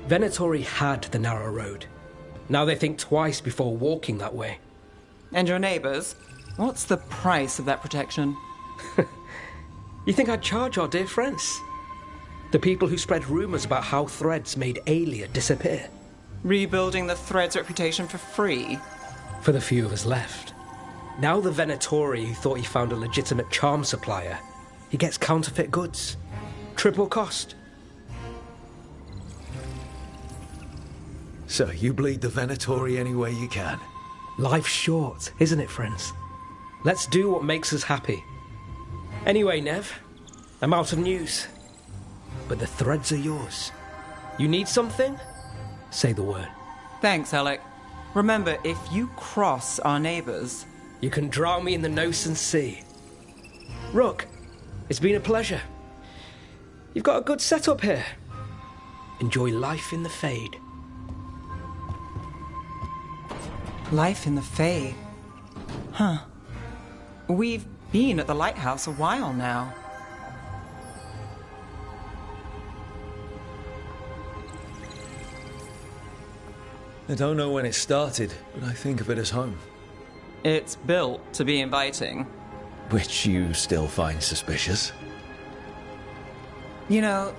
Venatori had the narrow road. Now they think twice before walking that way. And your neighbors? What's the price of that protection? You think I'd charge our dear friends? The people who spread rumors about how Threads made Aelia disappear. Rebuilding the Threads' reputation for free? For the few of us left. Now the Venatori who thought he found a legitimate charm supplier, he gets counterfeit goods. Triple cost. So you bleed the Venatori any way you can. Life's short, isn't it, friends? Let's do what makes us happy. Anyway, Nev, I'm out of news. But the Threads are yours. You need something? Say the word. Thanks, Alec. Remember, if you cross our neighbors... You can drown me in the Nosen Sea. Rook, it's been a pleasure. You've got a good setup here. Enjoy life in the Fade. Life in the Fade. Huh. We've been at the lighthouse a while now. I don't know when it started, but I think of it as home. It's built to be inviting. Which you still find suspicious? You know,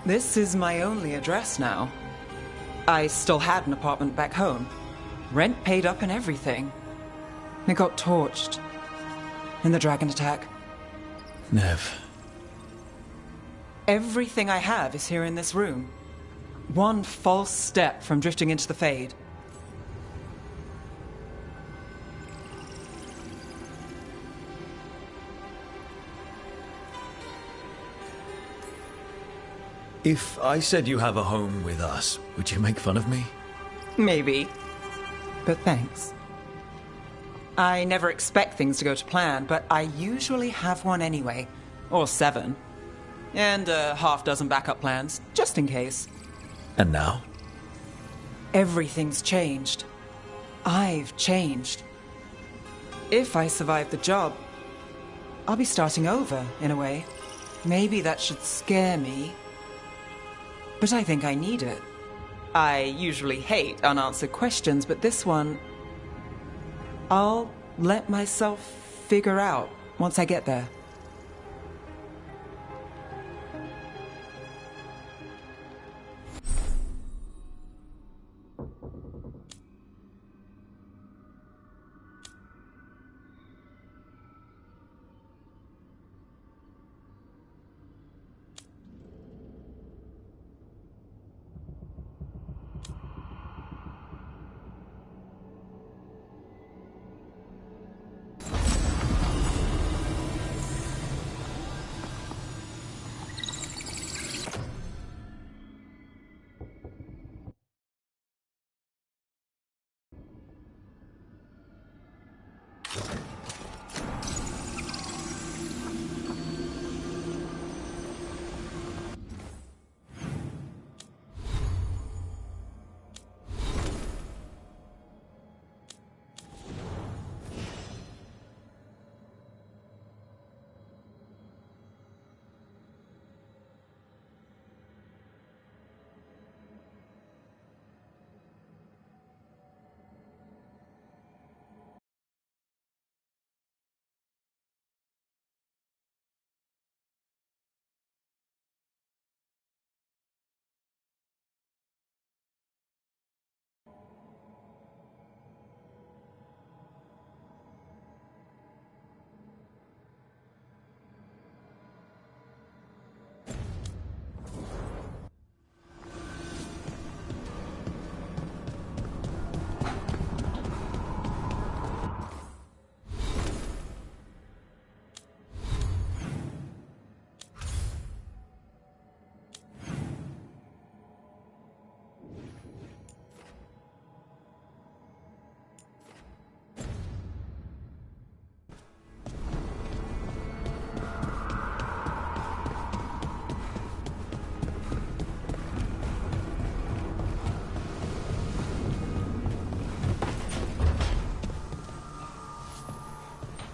this is my only address now. I still had an apartment back home. Rent paid up and everything. It got torched. In the dragon attack. Nev. Everything I have is here in this room. One false step from drifting into the Fade. If I said you have a home with us, would you make fun of me? Maybe. But thanks. I never expect things to go to plan, but I usually have one anyway. Or 7. And a half-dozen backup plans, just in case. And now? Everything's changed. I've changed. If I survive the job, I'll be starting over, in a way. Maybe that should scare me. But I think I need it. I usually hate unanswered questions, but this one, I'll let myself figure out once I get there.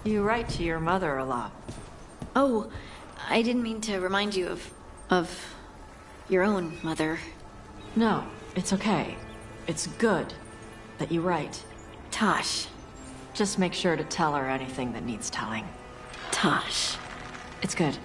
You write to your mother a lot. Oh, I didn't mean to remind you of your own mother. No, it's okay. It's good that you write. Tosh. Just make sure to tell her anything that needs telling. Tosh. It's good.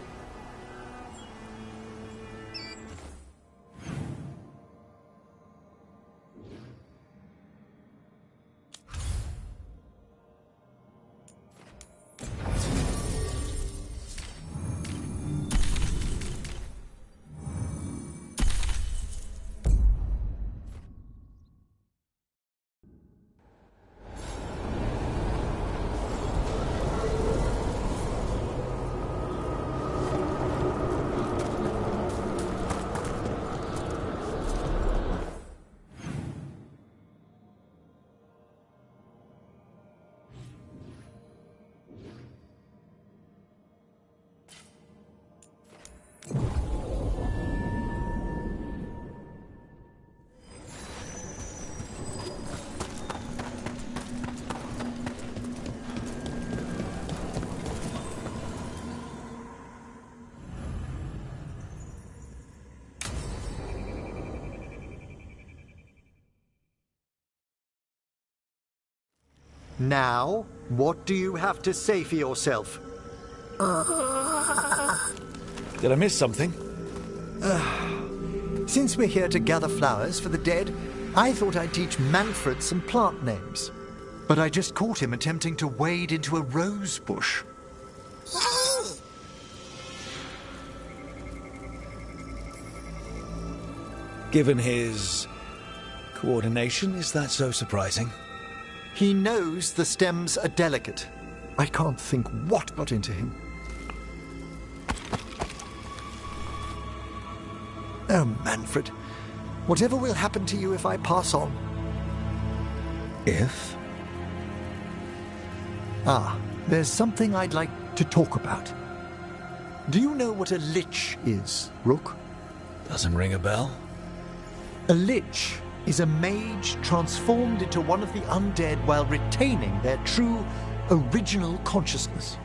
Now, what do you have to say for yourself? Did I miss something? Since we're here to gather flowers for the dead, I thought I'd teach Manfred some plant names. But I just caught him attempting to wade into a rose bush. Given his coordination, is that so surprising? He knows the stems are delicate. I can't think what got into him. Oh, Manfred. Whatever will happen to you if I pass on? If? There's something I'd like to talk about. Do you know what a lich is, Rook? Doesn't ring a bell. A lich is a mage transformed into one of the undead while retaining their true, original consciousness.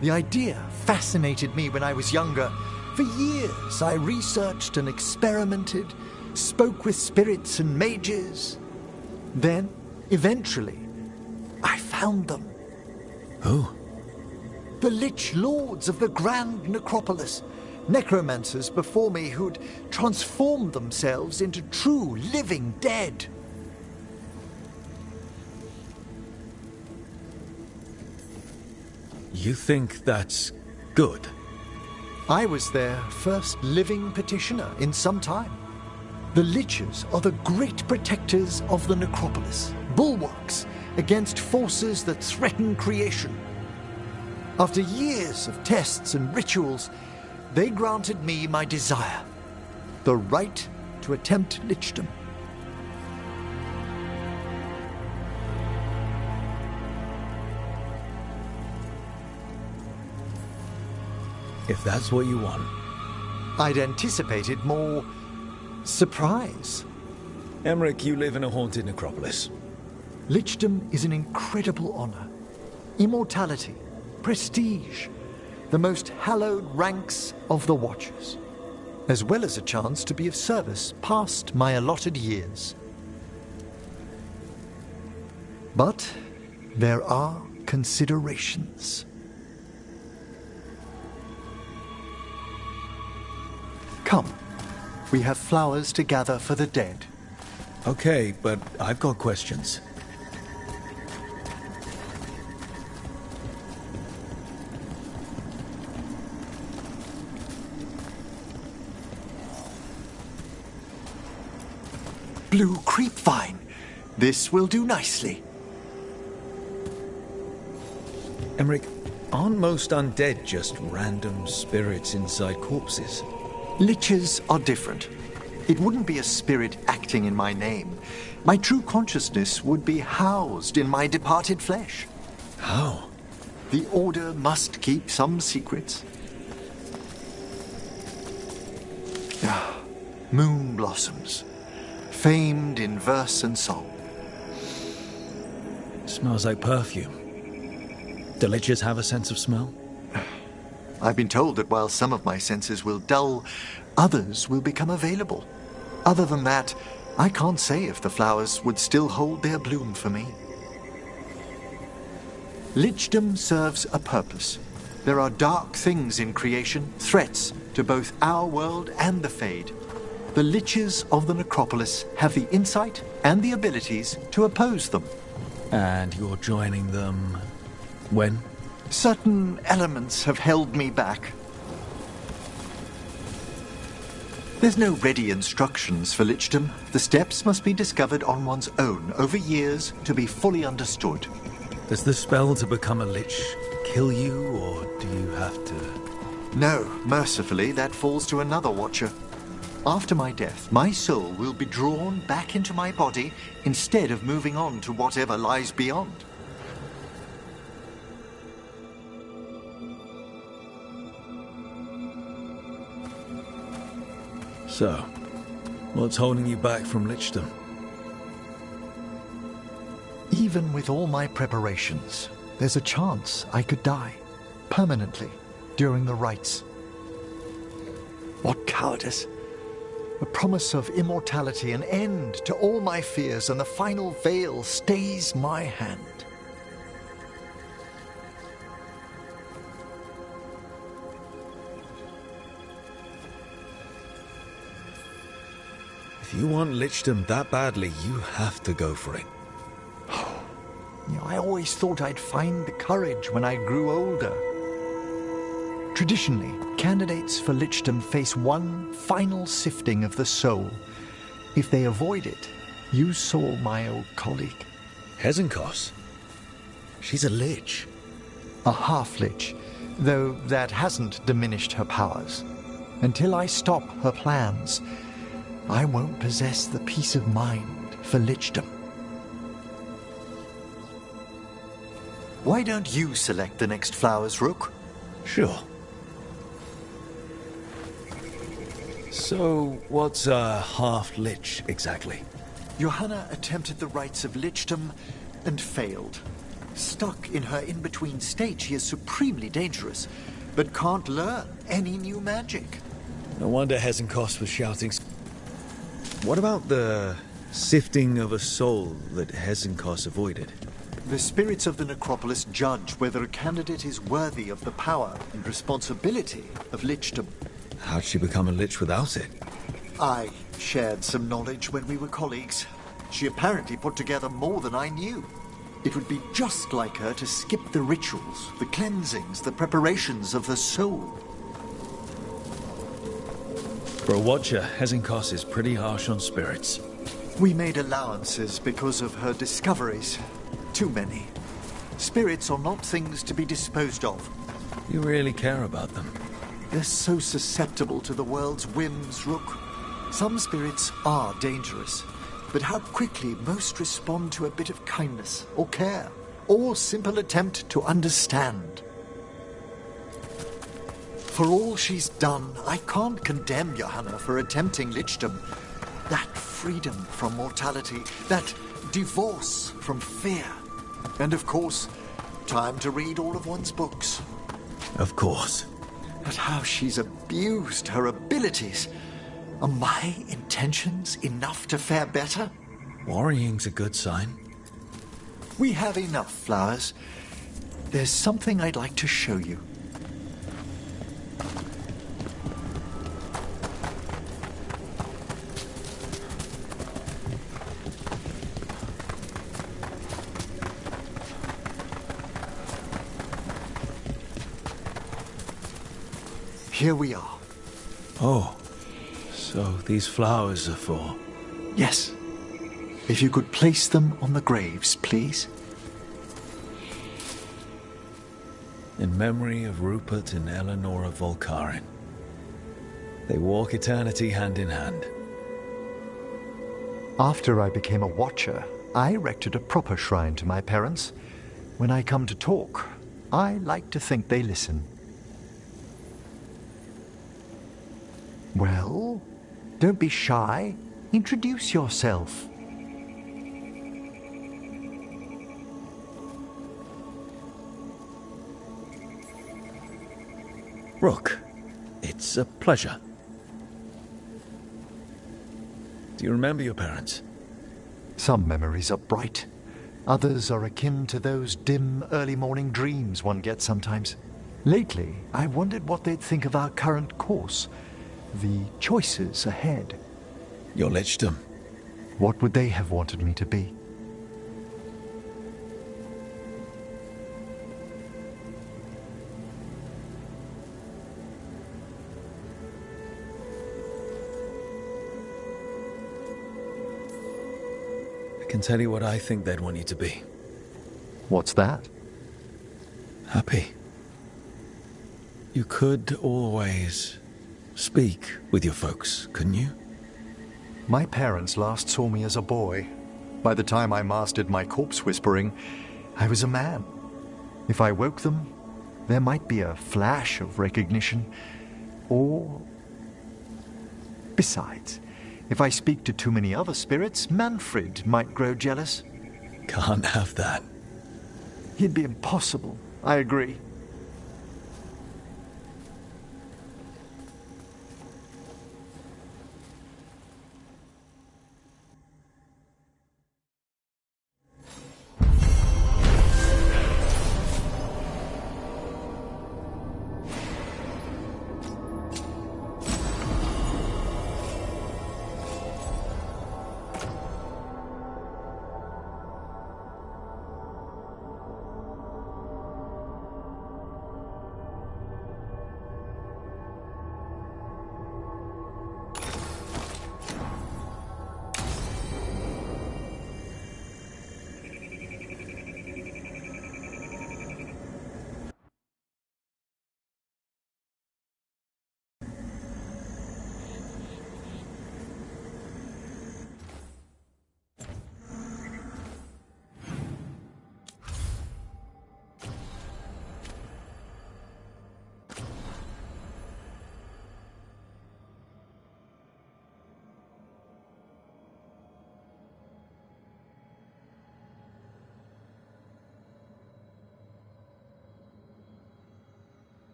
The idea fascinated me when I was younger. For years, I researched and experimented, spoke with spirits and mages. Then, eventually, I found them. Who? The Lich Lords of the Grand Necropolis. Necromancers before me who'd transformed themselves into true living dead. You think that's good? I was their first living petitioner in some time. The Liches are the great protectors of the necropolis, bulwarks against forces that threaten creation. After years of tests and rituals, they granted me my desire, the right to attempt lichdom. If that's what you want. I'd anticipated more surprise. Emmerich, you live in a haunted necropolis. Lichdom is an incredible honor. Immortality, prestige, the most hallowed ranks of the Watchers, as well as a chance to be of service past my allotted years. But there are considerations. Come, we have flowers to gather for the dead. Okay, but I've got questions. Blue creepvine. This will do nicely. Emmerich, aren't most undead just random spirits inside corpses? Liches are different. It wouldn't be a spirit acting in my name. My true consciousness would be housed in my departed flesh. How? The Order must keep some secrets. Moon blossoms, famed in verse and song. Smells like perfume. Do liches have a sense of smell? I've been told that while some of my senses will dull, others will become available. Other than that, I can't say if the flowers would still hold their bloom for me. Lichdom serves a purpose. There are dark things in creation, threats to both our world and the Fade. The Liches of the Necropolis have the insight and the abilities to oppose them. And you're joining them when? Certain elements have held me back. There's no ready instructions for lichdom. The steps must be discovered on one's own over years to be fully understood. Does the spell to become a lich kill you, or do you have to? No, mercifully, that falls to another watcher. After my death, my soul will be drawn back into my body instead of moving on to whatever lies beyond. So, what's holding you back from lichdom? Even with all my preparations, there's a chance I could die, permanently, during the rites. What cowardice! A promise of immortality, an end to all my fears, and the final veil stays my hand. you want Lichdom that badly, you have to go for it. I always thought I'd find the courage when I grew older. Traditionally, candidates for Lichdom face one final sifting of the soul. If they avoid it, you saw my old colleague. Hezenkos? She's a lich. A half-lich, though that hasn't diminished her powers. Until I stop her plans, I won't possess the peace of mind for Lichdom. Why don't you select the next flowers, Rook? Sure. So, what's a half-lich exactly? Johanna attempted the rites of Lichdom and failed. Stuck in her in-between state, she is supremely dangerous, but can't learn any new magic. No wonder Hezenkos was shouting. What about the sifting of a soul that Hezenkos avoided? The spirits of the necropolis judge whether a candidate is worthy of the power and responsibility of Lichdom. How'd she become a lich without it? I shared some knowledge when we were colleagues. She apparently put together more than I knew. It would be just like her to skip the rituals, the cleansings, the preparations of the soul. For a watcher, Hezenkos is pretty harsh on spirits. We made allowances because of her discoveries. Too many. Spirits are not things to be disposed of. You really care about them. They're so susceptible to the world's whims, Rook. Some spirits are dangerous, but how quickly most respond to a bit of kindness or care, or simple attempt to understand. For all she's done, I can't condemn Johanna for attempting Lichdom. That freedom from mortality, that divorce from fear. And of course, time to read all of one's books. Of course. But how she's abused her abilities. Are my intentions enough to fare better? Worrying's a good sign. We have enough flowers. There's something I'd like to show you. Here we are. Oh, so these flowers are for... Yes. If you could place them on the graves, please. In memory of Rupert and Eleanora Volkarin. They walk eternity hand in hand. After I became a watcher, I erected a proper shrine to my parents. When I come to talk, I like to think they listen. Well, don't be shy. Introduce yourself. Rook, it's a pleasure. Do you remember your parents? Some memories are bright. Others are akin to those dim early morning dreams one gets sometimes. Lately, I wondered what they'd think of our current course. The choices ahead. Your Lichdom. What would they have wanted me to be? I can tell you what I think they'd want you to be. What's that? Happy. You could always speak with your folks, couldn't you? My parents last saw me as a boy. By the time I mastered my corpse whispering, I was a man. If I woke them, there might be a flash of recognition, or... Besides, if I speak to too many other spirits, Manfred might grow jealous. Can't have that. It'd be impossible, I agree.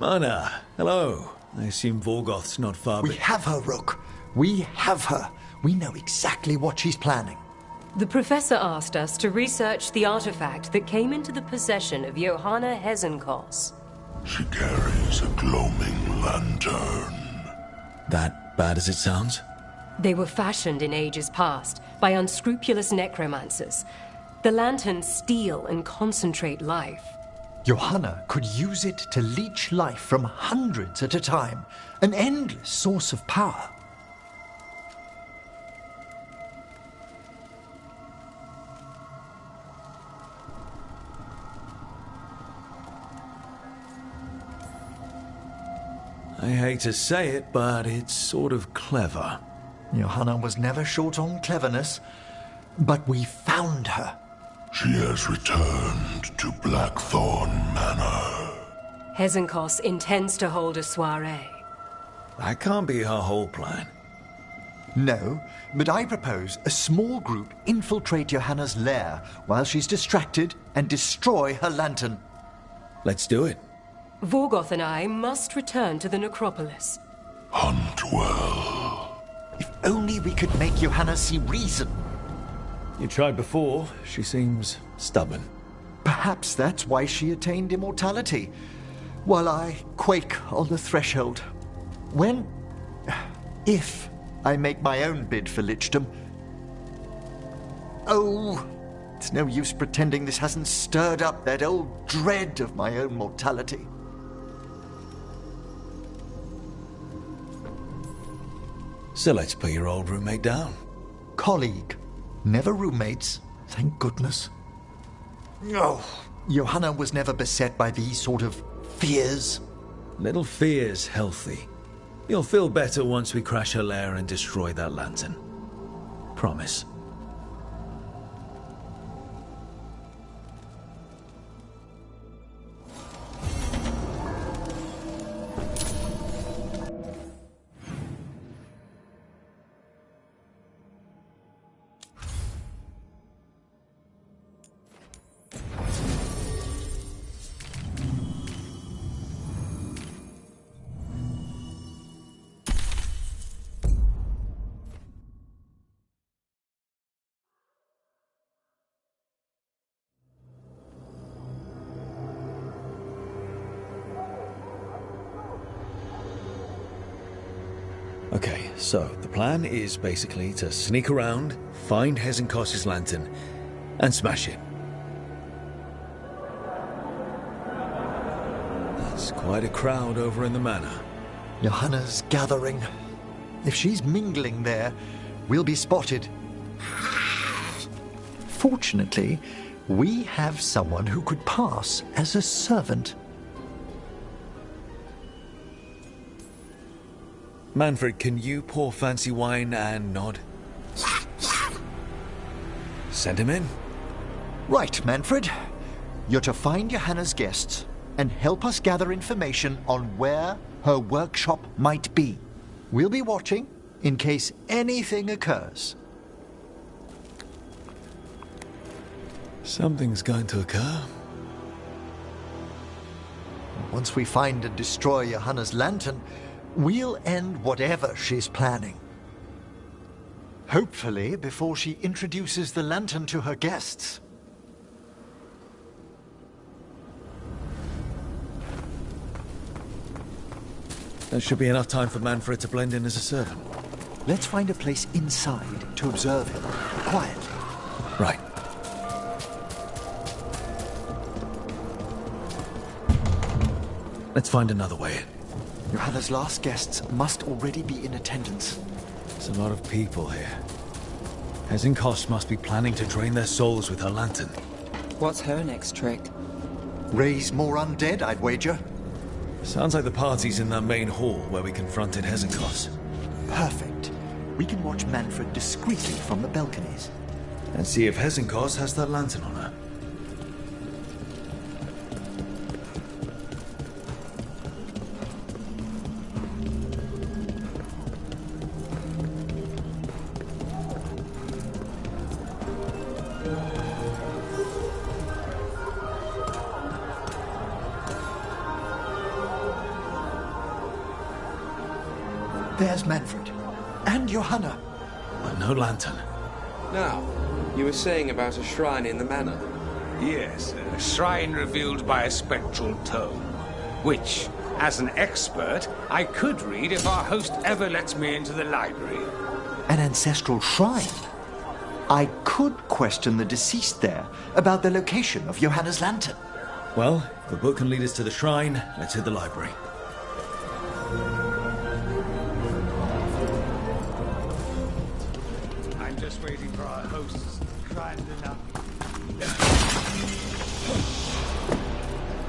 Anna, hello. I assume Vorgoth's not far We have her, Rook. We have her. We know exactly what she's planning. The professor asked us to research the artifact that came into the possession of Johanna Hezenkos. She carries a gloaming lantern. That bad as it sounds? They were fashioned in ages past by unscrupulous necromancers. The lanterns steal and concentrate life. Johanna could use it to leech life from hundreds at a time. An endless source of power. I hate to say it, but it's sort of clever. Johanna was never short on cleverness, but we found her. She has returned to Blackthorn Manor. Hezenkos intends to hold a soiree. That can't be her whole plan. No, but I propose a small group infiltrate Johanna's lair while she's distracted and destroy her lantern. Let's do it. Vorgoth and I must return to the necropolis. Hunt well. If only we could make Johanna see reason. You tried before. She seems stubborn. Perhaps that's why she attained immortality, while I quake on the threshold. If I make my own bid for lichdom. Oh, it's no use pretending this hasn't stirred up that old dread of my own mortality. So let's put your old roommate down. Colleague. Never roommates, thank goodness. Oh, Johanna was never beset by these sort of fears. Little fear's healthy. You'll feel better once we crash her lair and destroy that lantern. Promise. Okay, so the plan is basically to sneak around, find Hezenkos' lantern, and smash it. That's quite a crowd over in the manor. Johanna's gathering. If she's mingling there, we'll be spotted. Fortunately, we have someone who could pass as a servant. Manfred, can you pour fancy wine and nod? Send him in. Right, Manfred. You're to find Johanna's guests and help us gather information on where her workshop might be. We'll be watching in case anything occurs. Something's going to occur. Once we find and destroy Johanna's lantern, we'll end whatever she's planning. Hopefully before she introduces the lantern to her guests. That should be enough time for Manfred to blend in as a servant. Let's find a place inside to observe him, quietly. Right. Let's find another way in. Johanna's last guests must already be in attendance. There's a lot of people here. Hezenkos must be planning to drain their souls with her lantern. What's her next trick? Raise more undead, I'd wager. Sounds like the party's in that main hall where we confronted Hezenkos. Perfect. We can watch Manfred discreetly from the balconies. And see if Hezenkos has that lantern on her. there's Manfred. And Johanna. But no lantern. Now, you were saying about a shrine in the manor. Yes, a shrine revealed by a spectral tome, which, as an expert, I could read if our host ever lets me into the library. An ancestral shrine? I could question the deceased there about the location of Johanna's lantern. Well, if the book can lead us to the shrine, let's hit the library. I'm just waiting for our hosts to climb enough.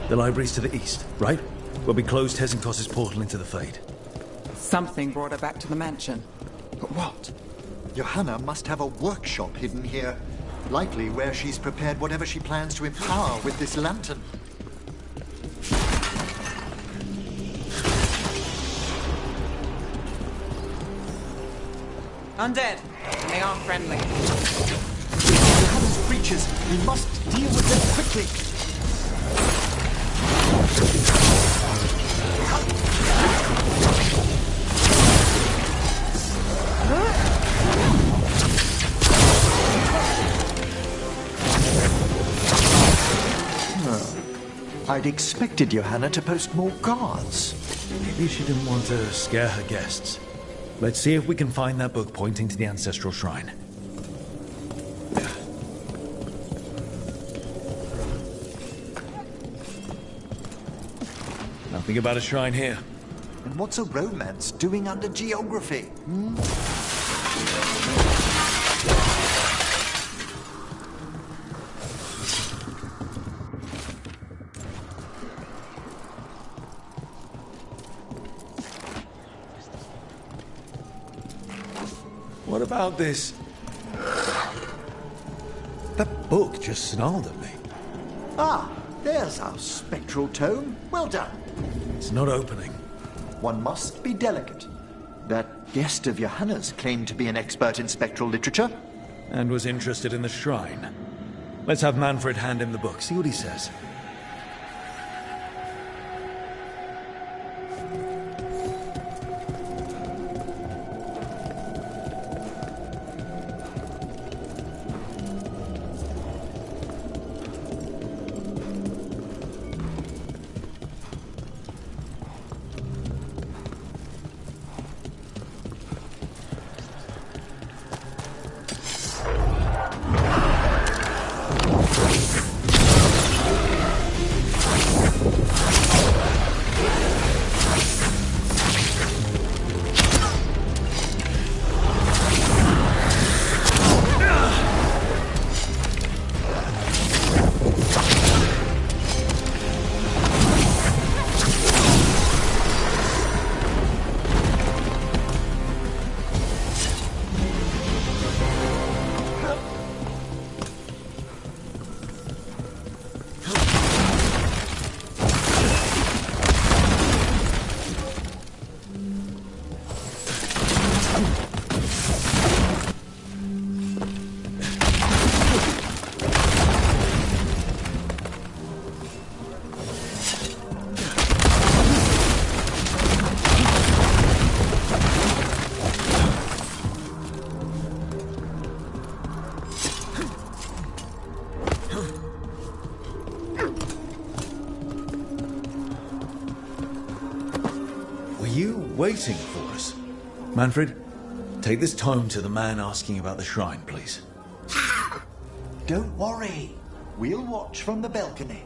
The library's to the east, right? Where we closed Hezenkos's portal into the Fade. Something brought her back to the mansion. But what? Johanna must have a workshop hidden here. Likely where she's prepared whatever she plans to empower with this lantern. Undead. They aren't friendly. Johanna's creatures. We must deal with them quickly. I'd expected Johanna to post more guards. Maybe she didn't want to scare her guests. Let's see if we can find that book pointing to the ancestral shrine. Nothing about a shrine here. And what's a romance doing under geography? What about this? That book just snarled at me. Ah, there's our spectral tome. Well done. It's not opening. One must be delicate. That guest of Johanna's claimed to be an expert in spectral literature. And was interested in the shrine. Let's have Manfred hand him the book, see what he says. Waiting for us. Manfred, take this tome to the man asking about the shrine, please. Don't worry. We'll watch from the balcony.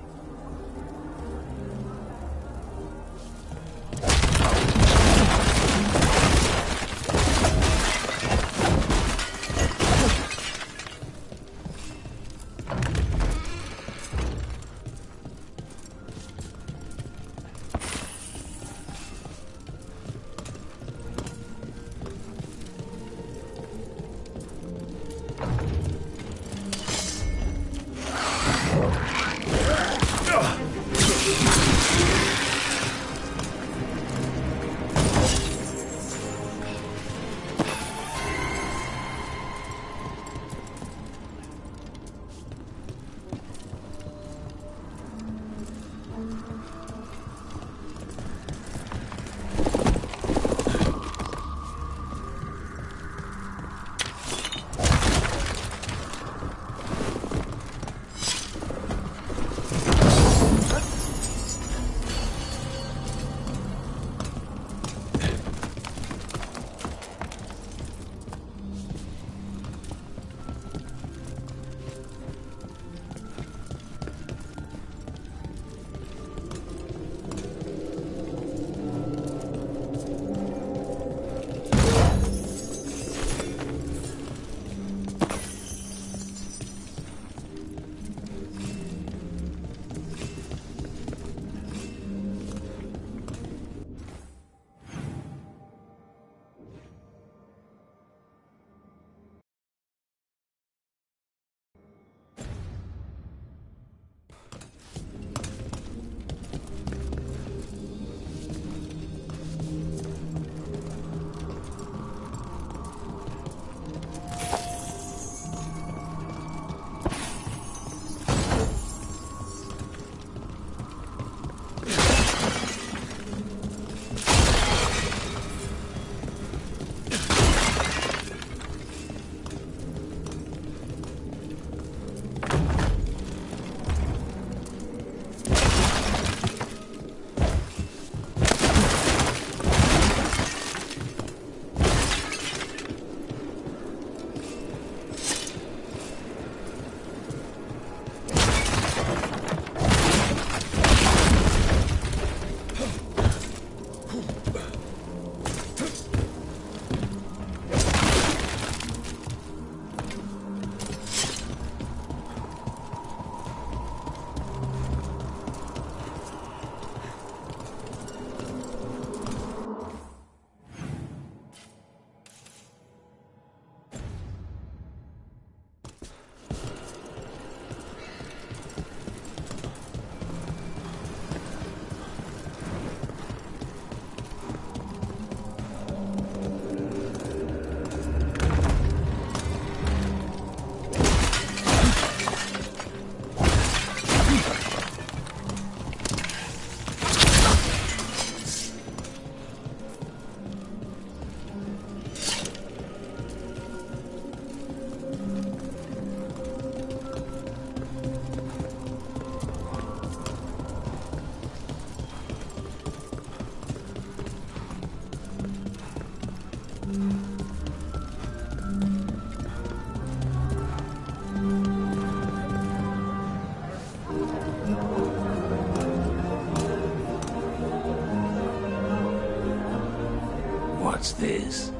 What's this?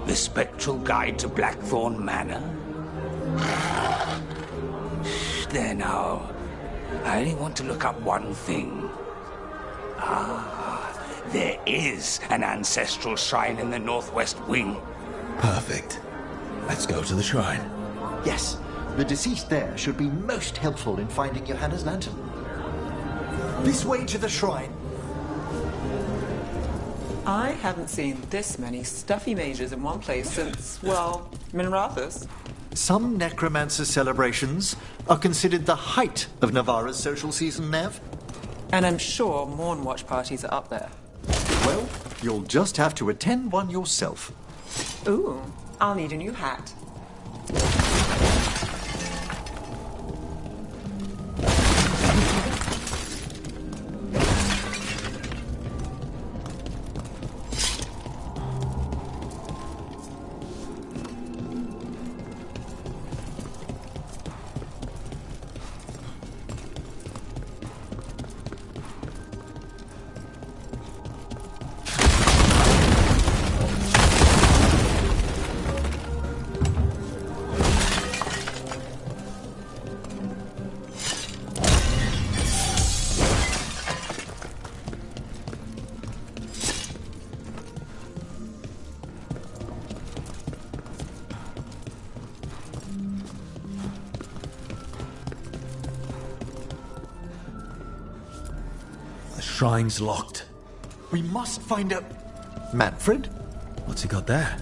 The Spectral Guide to Blackthorn Manor? There now. I only want to look up one thing. There is an ancestral shrine in the northwest wing. Perfect. Let's go to the shrine. Yes, the deceased there should be most helpful in finding Johanna's lantern. This way to the shrine. I haven't seen this many stuffy mages in one place since, well, Minrathus. Some necromancer celebrations are considered the height of Navarra's social season, Nev. And I'm sure Morn Watch parties are up there. Well, you'll just have to attend one yourself. Ooh, I'll need a new hat. Shrine's locked. We must find a... Manfred? What's he got there?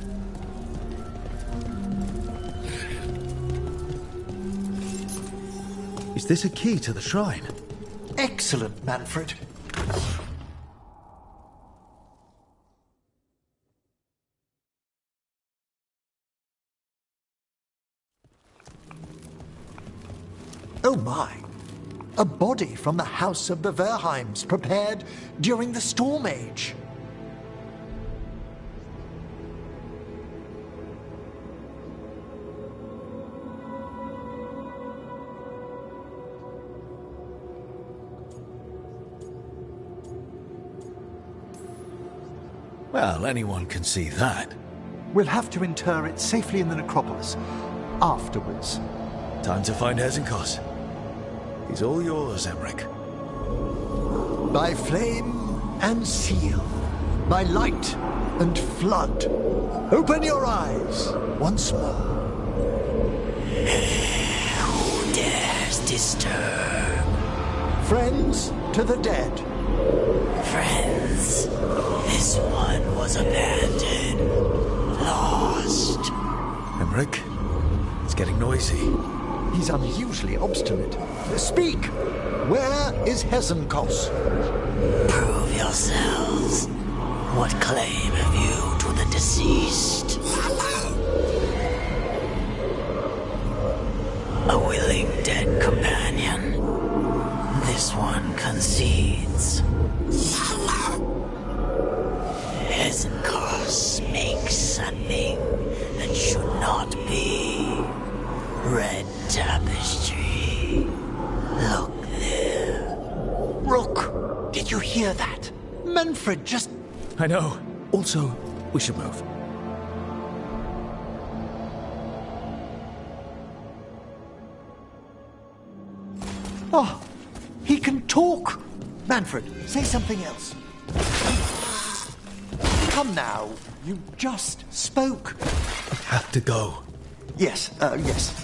Is this a key to the shrine? Excellent, Manfred. Oh my! A body from the house of the Verheims, prepared during the Storm Age. Well, anyone can see that. We'll have to inter it safely in the necropolis. Afterwards. Time to find Hezenkos. He's all yours, Emmerich. By flame and seal, by light and flood, open your eyes once more. Who dares disturb? Friends to the dead. Friends, this one was abandoned, lost. Emmerich, it's getting noisy. He's unusually obstinate. Speak! Where is Hezenkos? Prove yourselves. What claim have you to the deceased? A willing dead companion. This one concedes. Hezenkos makes something that should not be. Red tapestry. Look there. Rook, did you hear that? Manfred just... I know. Also, we should move. Oh, he can talk. Manfred, say something else. Come now, you just spoke. We have to go. Yes, yes.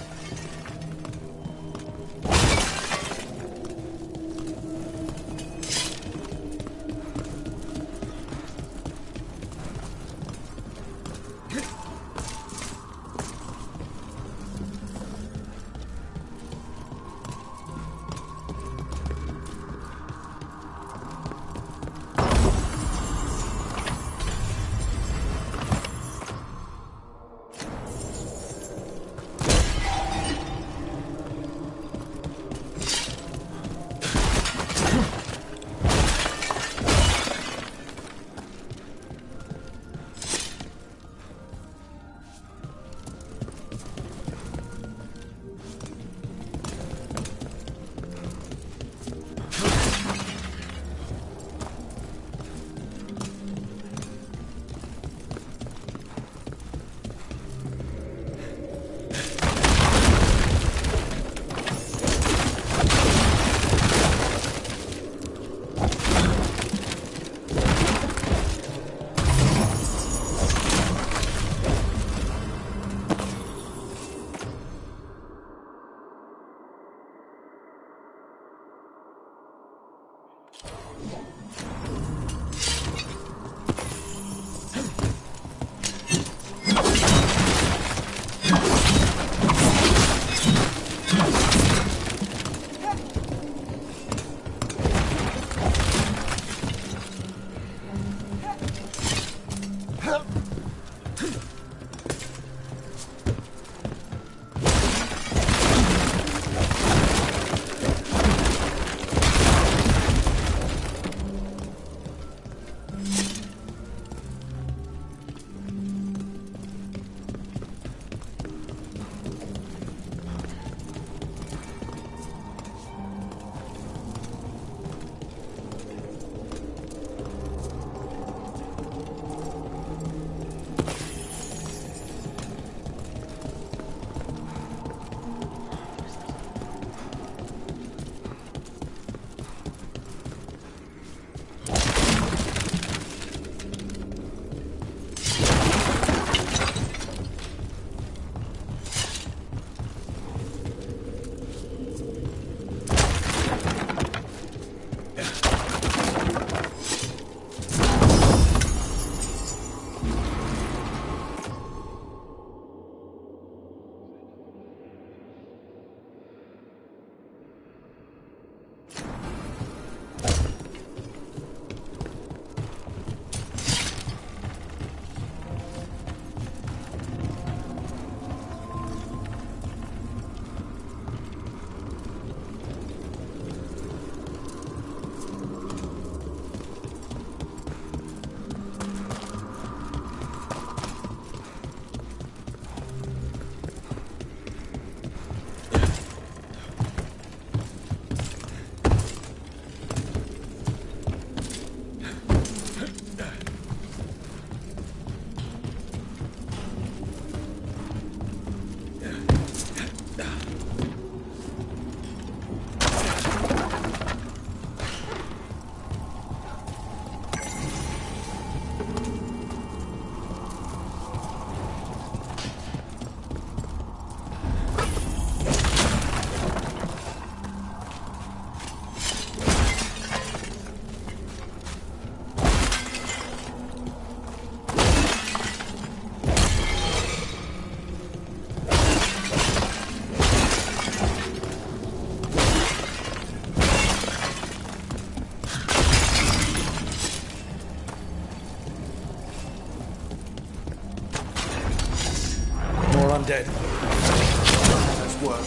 dead. That's work.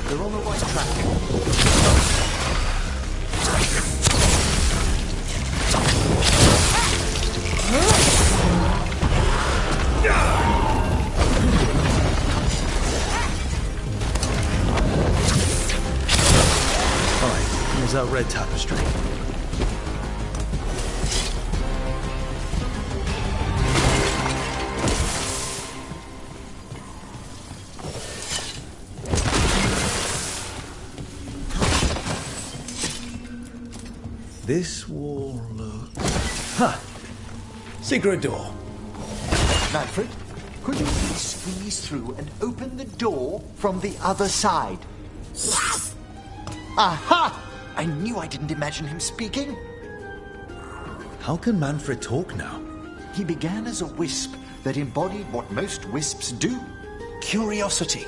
They're on the right track. Alright, here's our red tapestry. This wall looks... Huh! Secret door. Manfred, could you please squeeze through and open the door from the other side? Aha! I knew I didn't imagine him speaking. How can Manfred talk now? He began as a wisp that embodied what most wisps do. Curiosity.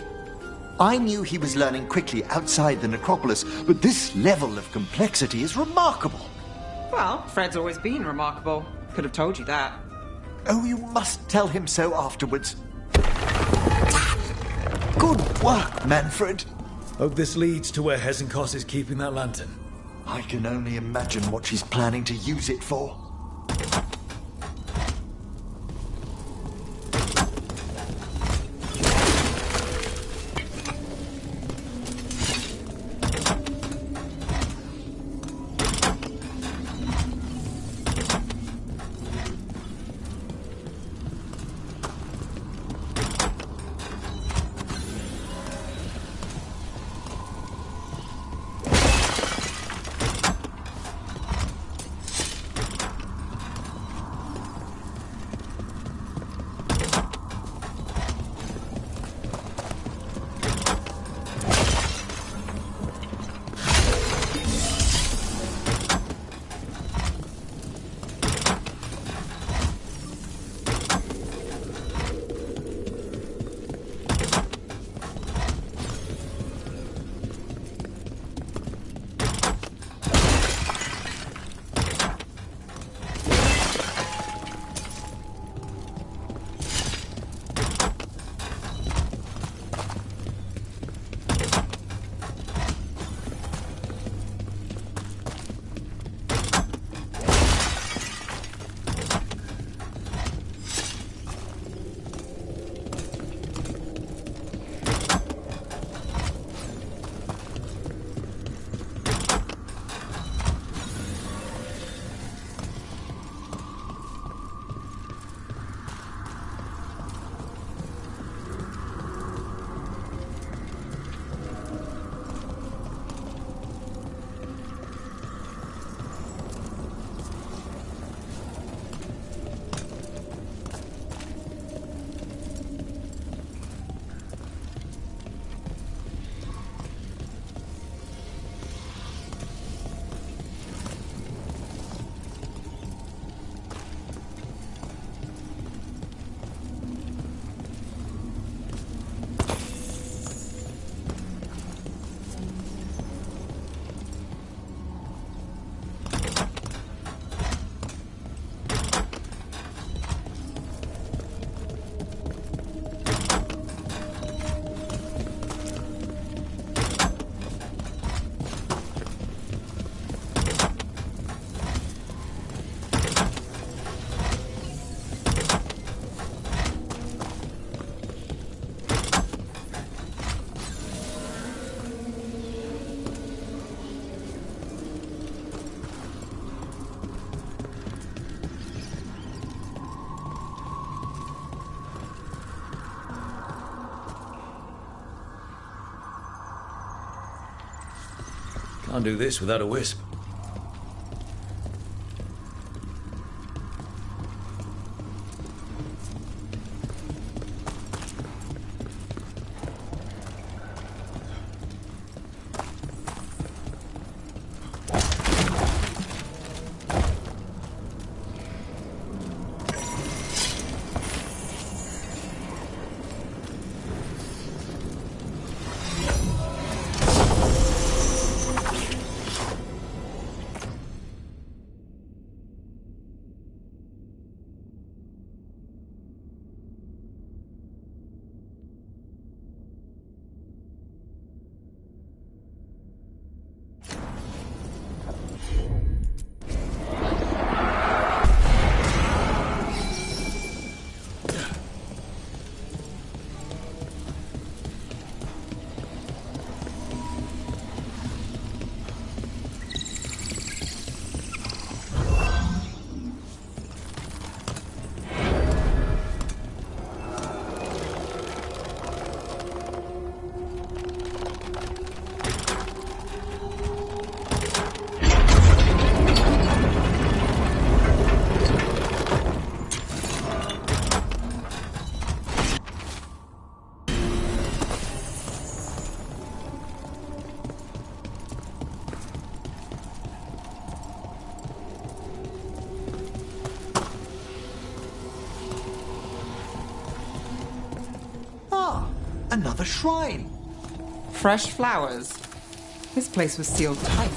I knew he was learning quickly outside the necropolis, but this level of complexity is remarkable. Well, Fred's always been remarkable. Could have told you that. Oh, you must tell him so afterwards. Good work, Manfred. Hope this leads to where Hezenkos is keeping that lantern. I can only imagine what she's planning to use it for. Can't do this without a wisp. Another shrine. Fresh flowers. This place was sealed tight.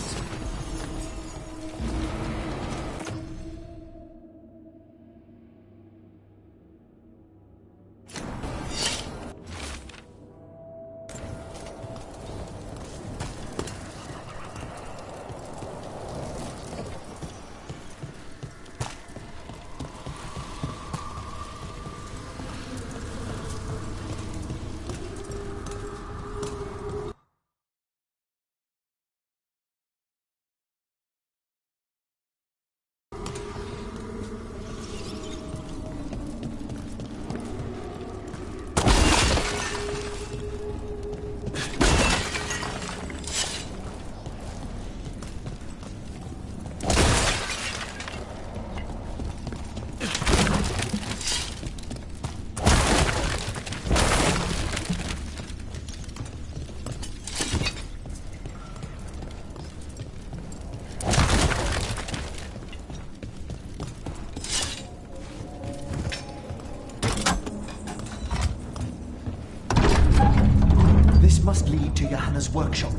Must lead to Johanna's workshop.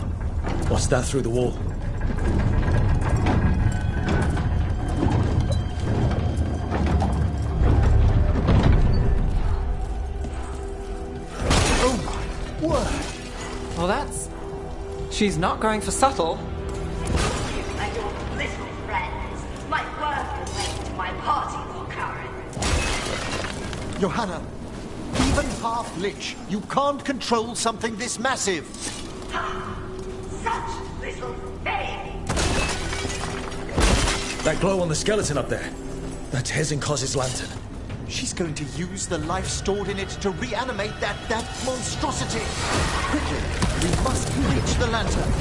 What's that through the wall? Oh my word! Well, that's... She's not going for subtle. And your little friends. My word will wait to my party will carry. Johanna, even half Lich, you can't control something this massive. Such little baby. That glow on the skeleton up there. That's Hezenkoz's lantern. She's going to use the life stored in it to reanimate that monstrosity. Quickly, we must reach the lantern.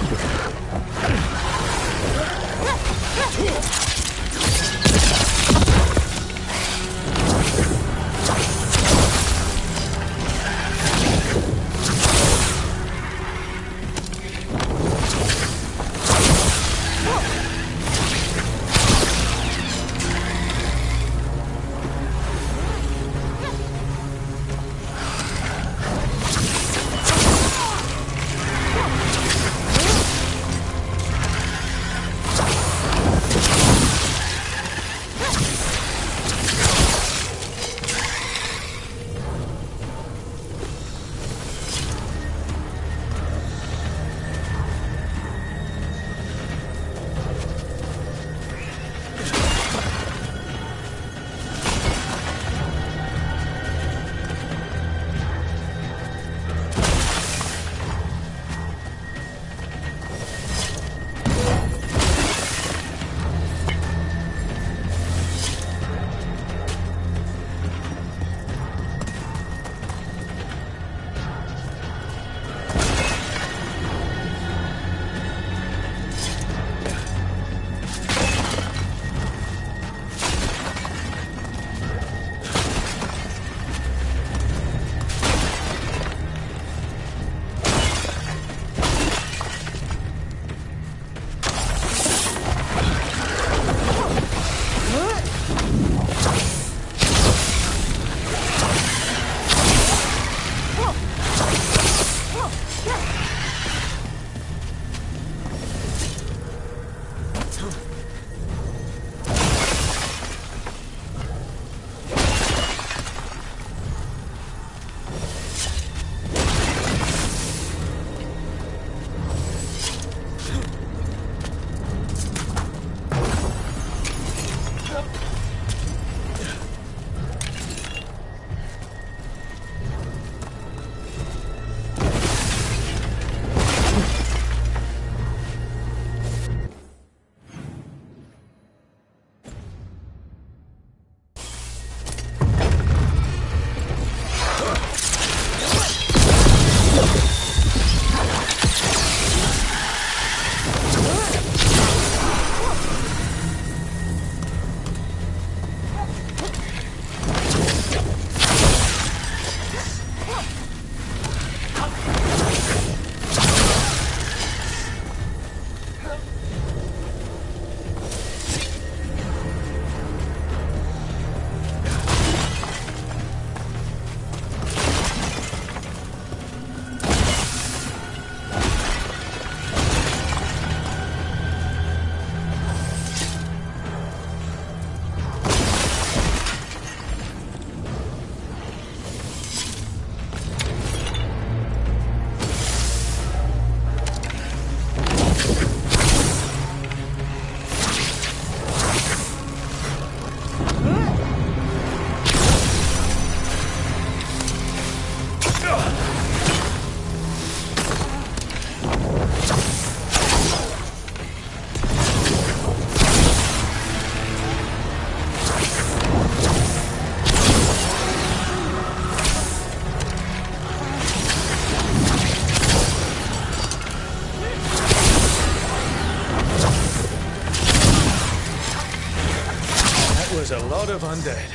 lot of undead.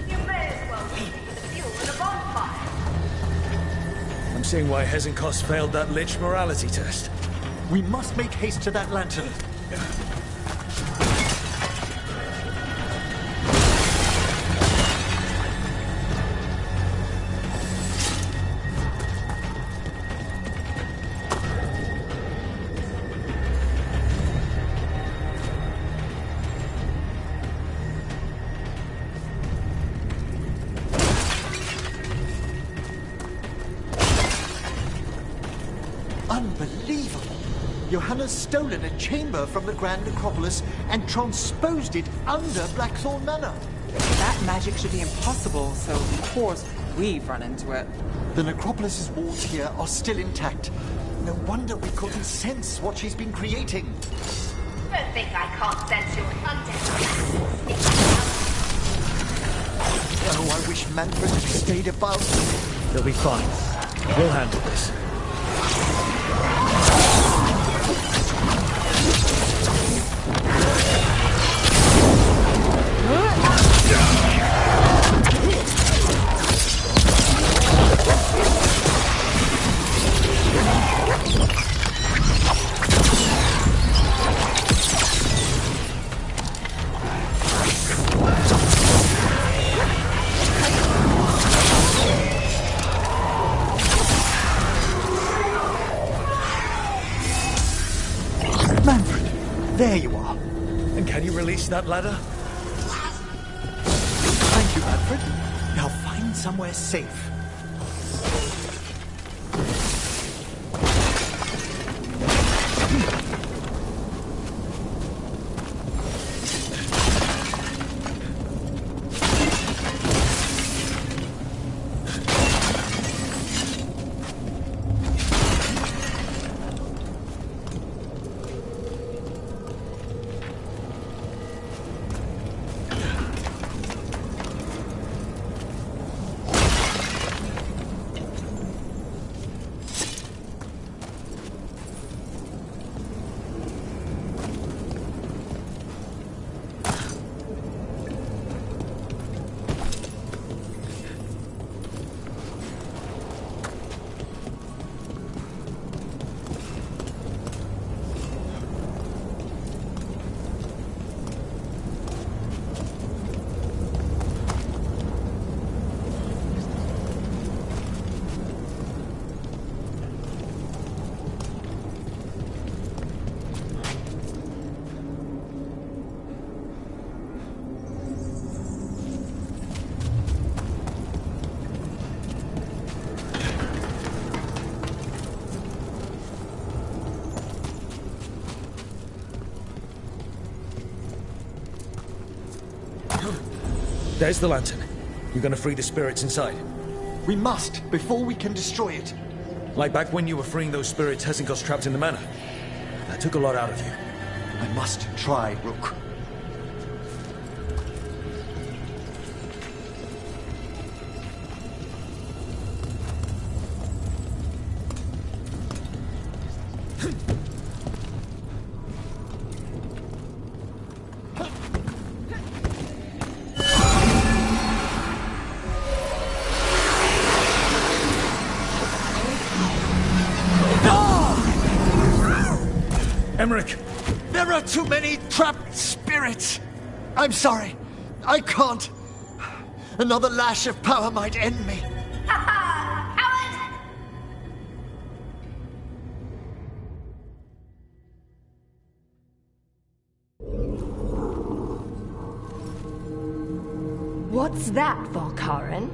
You may as well use the fuel in a bonfire. I'm seeing why Hezenkos failed that Lich morality test. We must make haste to that lantern. Unbelievable! Johanna's stolen a chamber from the Grand Necropolis and transposed it under Blackthorn Manor. That magic should be impossible, so of course we've run into it. The Necropolis's walls here are still intact. No wonder we couldn't sense what she's been creating. Don't think I can't sense your undead. Oh, I wish Manfred had stayed about. They'll be fine. We'll handle this. Manfred, there you are. And can you release that ladder? Thank you, Manfred. Now find somewhere safe. There's the lantern. You're gonna free the spirits inside. We must, before we can destroy it. Like back when you were freeing those spirits Hezenkos trapped in the manor. That took a lot out of you. I must try, Rook. Emmerich! There are too many trapped spirits! I'm sorry. I can't. Another lash of power might end me. What's that, Volkaren?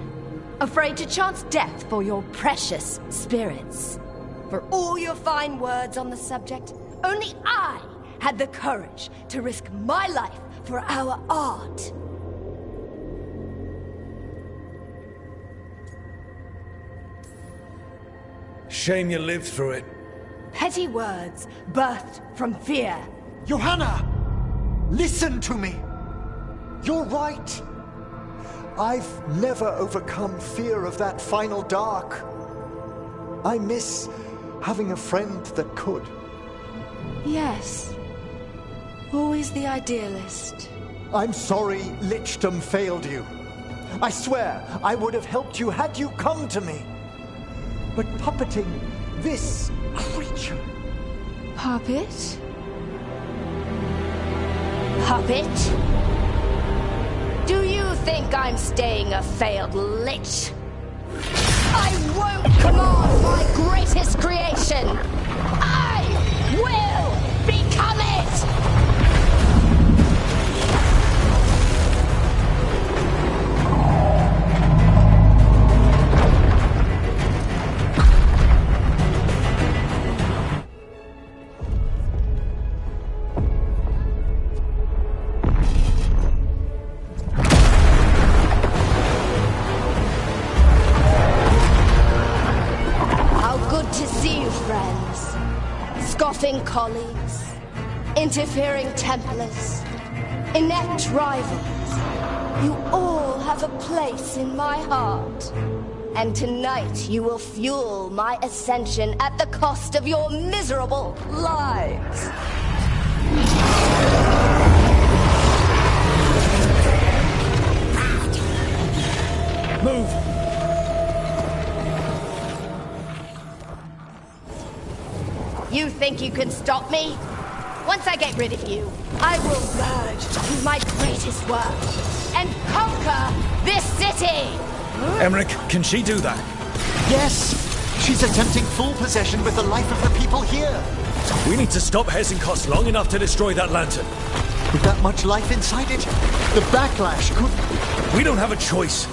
Afraid to chance death for your precious spirits? For all your fine words on the subject, only I had the courage to risk my life for our art. Shame you lived through it. Petty words birthed from fear. Johanna! Listen to me! You're right. I've never overcome fear of that final dark. I miss having a friend that could. Yes. Always the idealist. I'm sorry Lichdom failed you. I swear I would have helped you had you come to me. But puppeting this creature... Puppet? Puppet? Do you think I'm staying a failed lich? I won't command my greatest creation! I will become it! Scoffing colleagues, interfering Templars, inept rivals. You all have a place in my heart. And tonight you will fuel my ascension at the cost of your miserable lives. Move! You think you can stop me? Once I get rid of you, I will merge with my greatest work and conquer this city! Emmerich, can she do that? Yes! She's attempting full possession with the life of the people here! We need to stop Hesenkos long enough to destroy that lantern. With that much life inside it, the backlash could... We don't have a choice.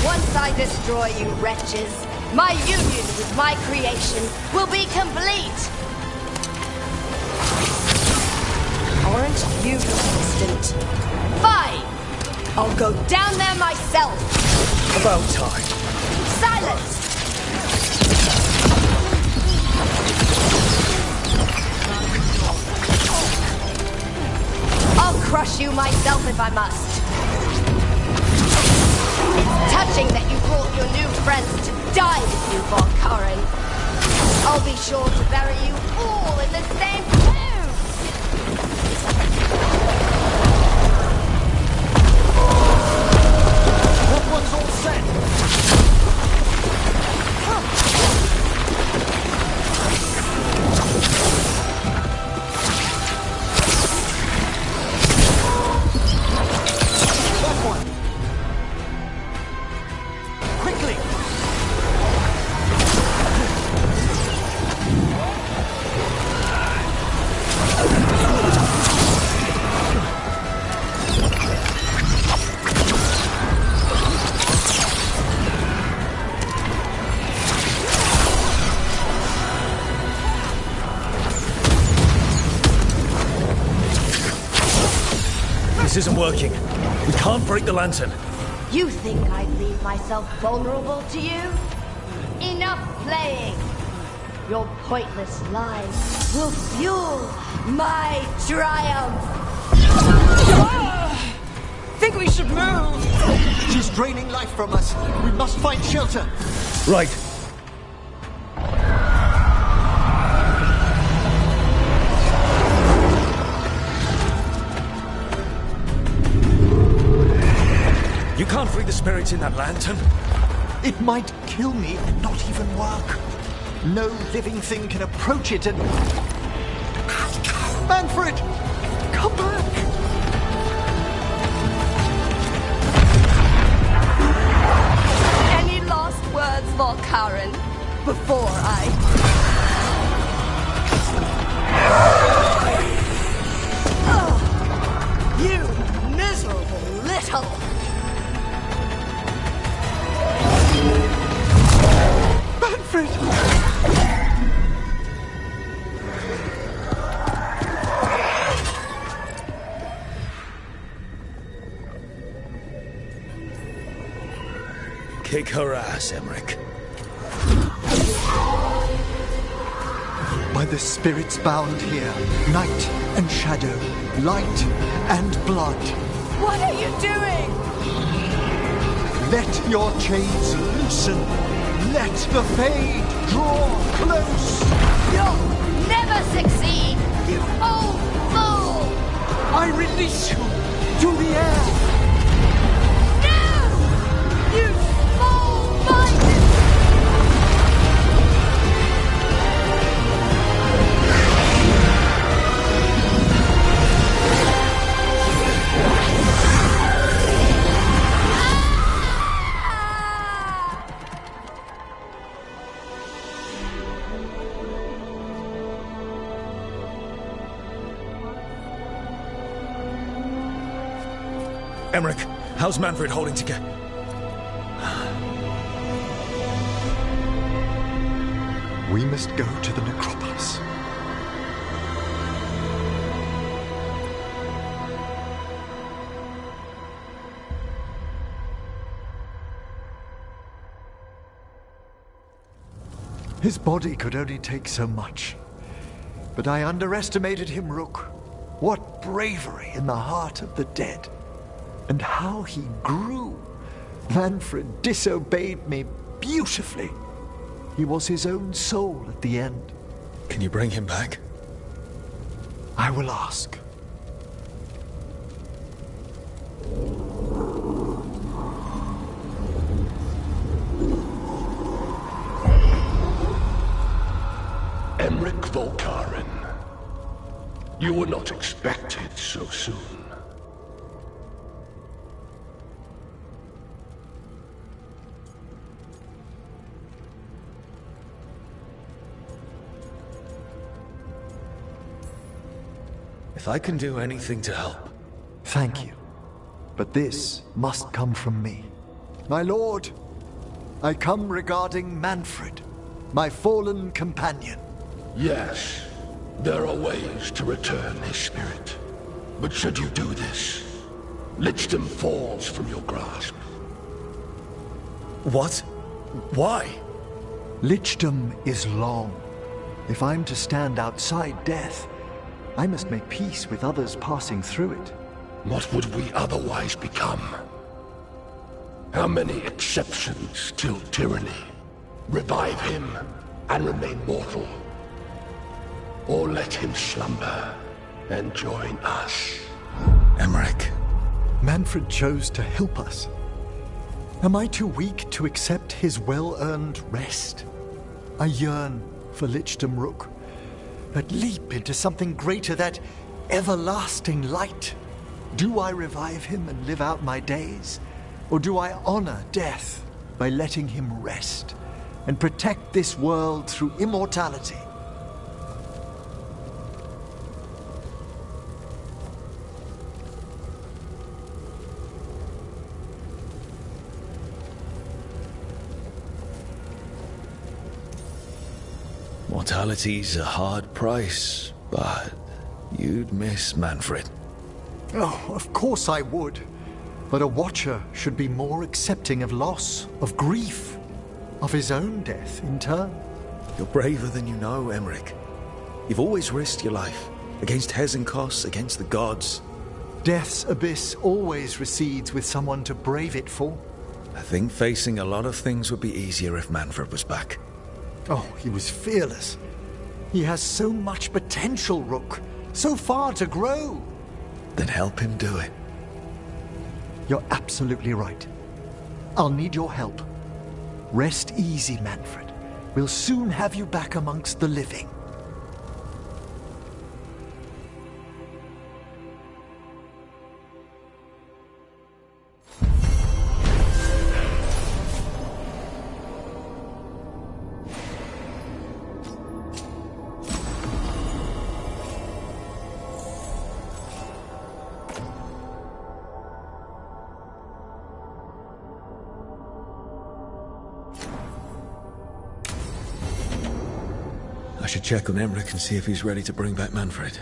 Once I destroy you wretches, my union with my creation will be complete! Aren't you persistent? Fine! I'll go down there myself! About time. Silence! I'll crush you myself if I must. It's touching that you brought your new friends to die with you, Volkaren. I'll be sure to bury you all in the same tomb! That one's all set! That one! Quickly! This isn't working. We can't break the lantern. You think I'd leave myself vulnerable to you? Enough playing! Your pointless lies will fuel my triumph! Think we should move! She's draining life from us. We must find shelter. Right. You can't free the spirits in that lantern. It might kill me and not even work. No living thing can approach it and... Manfred! Come back! Any last words, Volkaren, before I... Oh, you miserable little... Manfred! Kick her ass, Emmerich. By the spirits bound here, night and shadow, light and blood. What are you doing? Let your chains loosen. Let the fade draw close. You'll never succeed, you old fool! I release you to the air! No! You small-minded! Emmerich, how's Manfred holding together? We must go to the necropolis. His body could only take so much. But I underestimated him, Rook. What bravery in the heart of the dead. And how he grew. Manfred disobeyed me beautifully. He was his own soul at the end. Can you bring him back? I will ask. Emmerich Volkaren. You were not expected so soon. If I can do anything to help. Thank you. But this must come from me. My lord, I come regarding Manfred, my fallen companion. Yes, there are ways to return his spirit. But should you do this, Lichdom falls from your grasp. What? Why? Lichdom is long. If I'm to stand outside death, I must make peace with others passing through it. What would we otherwise become? How many exceptions till tyranny? Revive him and remain mortal. Or let him slumber and join us. Emmerich. Manfred chose to help us. Am I too weak to accept his well-earned rest? I yearn for Lichdom, Rook. That leap into something greater, that everlasting light. Do I revive him and live out my days? Or do I honor death by letting him rest and protect this world through immortality? Mortality's a hard price, but you'd miss Manfred. Oh, of course I would. But a Watcher should be more accepting of loss, of grief, of his own death in turn. You're braver than you know, Emmerich. You've always risked your life, against Hezenkos, against the gods. Death's abyss always recedes with someone to brave it for. I think facing a lot of things would be easier if Manfred was back. Oh, he was fearless. He has so much potential, Rook. So far to grow. Then help him do it. You're absolutely right. I'll need your help. Rest easy, Manfred. We'll soon have you back amongst the living. I should check on Emmerich and see if he's ready to bring back Manfred.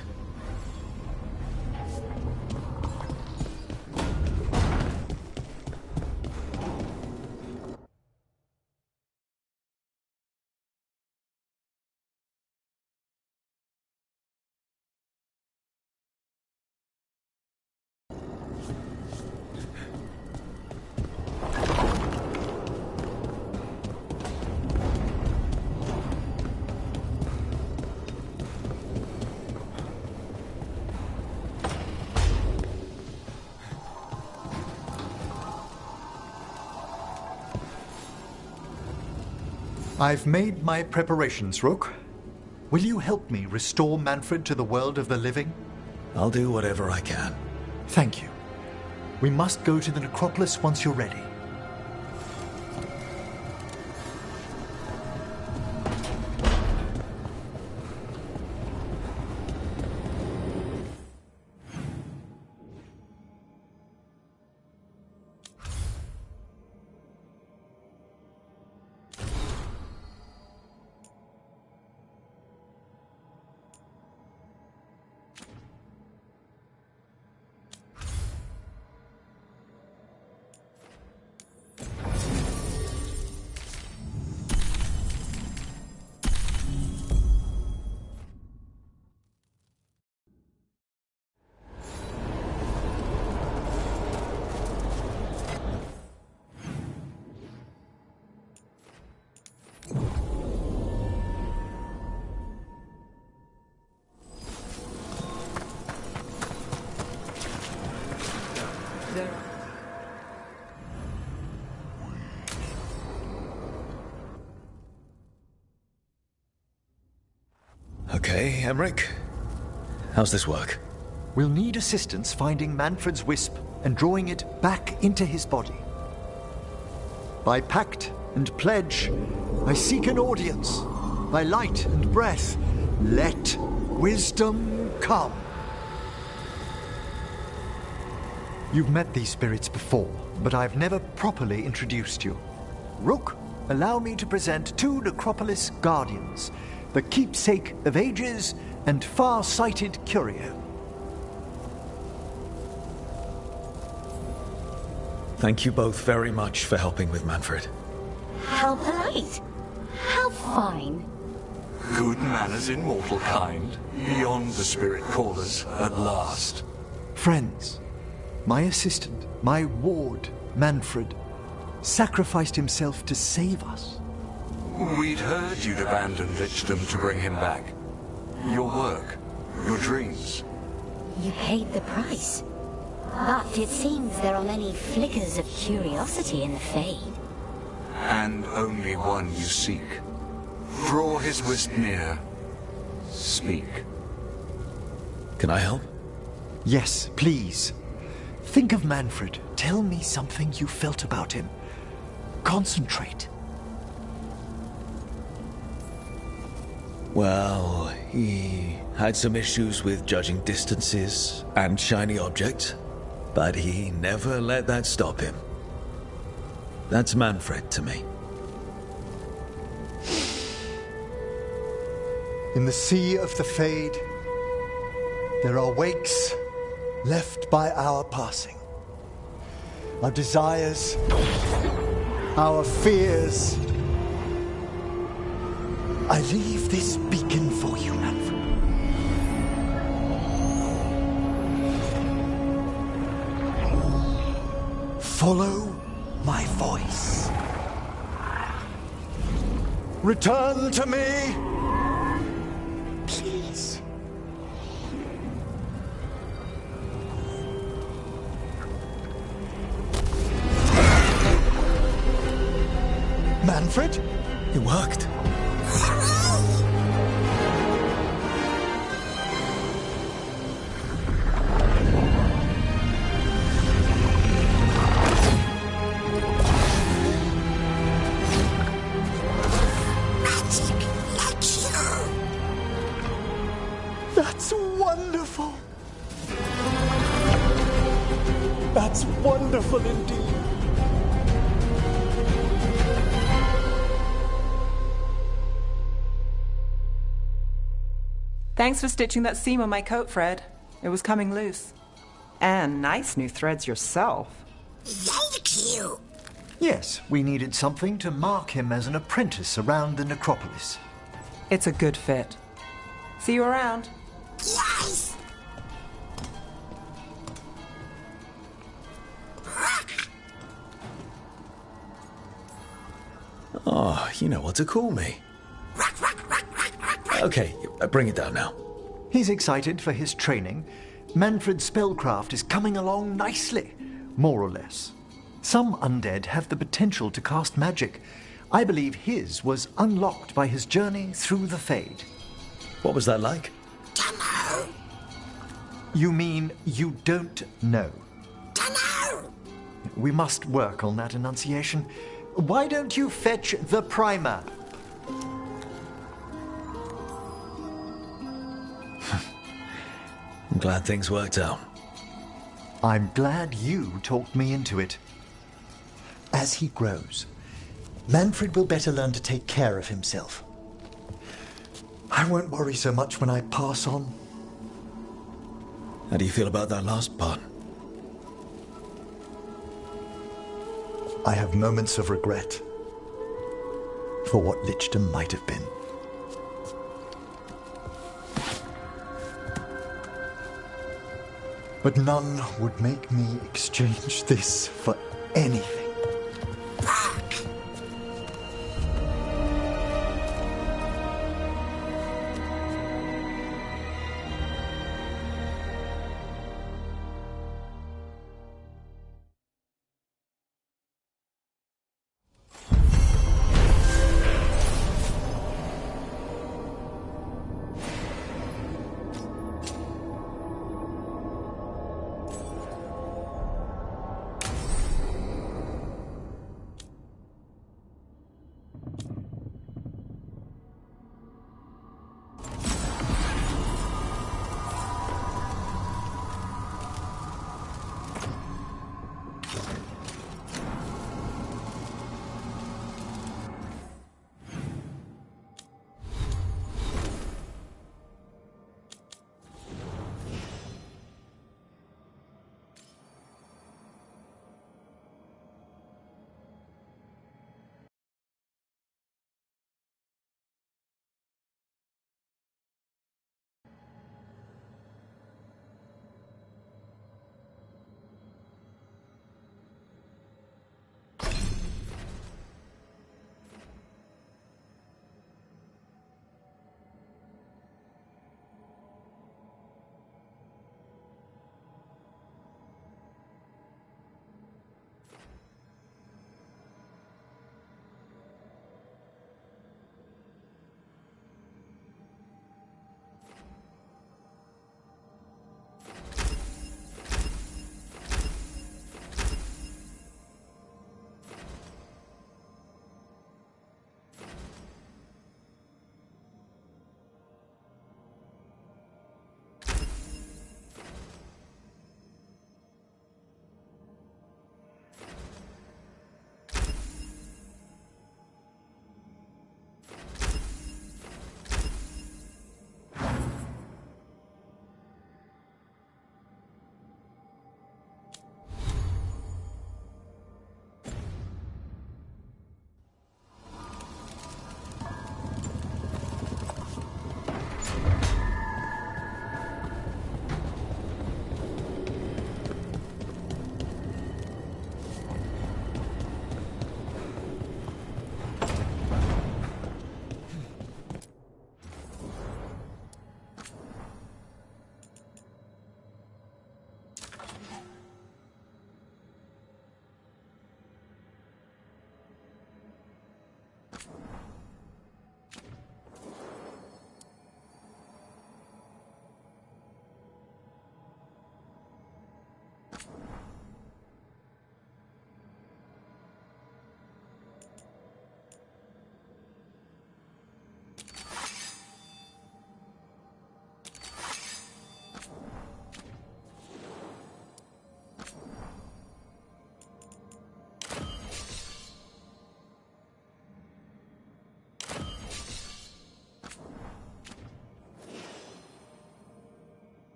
I've made my preparations, Rook. Will you help me restore Manfred to the world of the living? I'll do whatever I can. Thank you. We must go to the necropolis once you're ready. Okay, Emmerich. How's this work? We'll need assistance finding Manfred's wisp and drawing it back into his body. By pact and pledge, I seek an audience. By light and breath, let wisdom come. You've met these spirits before, but I've never properly introduced you. Rook, allow me to present two Necropolis Guardians, the keepsake of ages and far-sighted curio. Thank you both very much for helping with Manfred. How polite. How fine. Good manners in mortal kind, beyond the spirit callers at last. Friends, my assistant, my ward, Manfred, sacrificed himself to save us. We'd heard you'd abandoned Lichdom to bring him back. Your work, your dreams. You paid the price. But it seems there are many flickers of curiosity in the Fade. And only one you seek. Draw his wisp near. Speak. Can I help? Yes, please. Think of Manfred. Tell me something you felt about him. Concentrate. Well, he had some issues with judging distances and shiny objects, but he never let that stop him. That's Manfred to me. In the sea of the Fade, there are wakes left by our passing. Our desires, our fears. I leave this beacon for you, Manfred. Follow my voice. Return to me. Please. Manfred? It worked. That's wonderful. That's wonderful indeed. Thanks for stitching that seam on my coat, Fred. It was coming loose. And nice new threads yourself. Thank you. Yes, we needed something to mark him as an apprentice around the necropolis. It's a good fit. See you around. Yes! Oh, you know what to call me. Okay, bring it down now. He's excited for his training. Manfred's spellcraft is coming along nicely, more or less. Some undead have the potential to cast magic. I believe his was unlocked by his journey through the Fade. What was that like? Dunno. You mean you don't know? Dunno. We must work on that enunciation. Why don't you fetch the primer? I'm glad things worked out. I'm glad you talked me into it. As he grows, Manfred will better learn to take care of himself. I won't worry so much when I pass on. How do you feel about that last part? I have moments of regret for what Lichdom might have been. But none would make me exchange this for anything.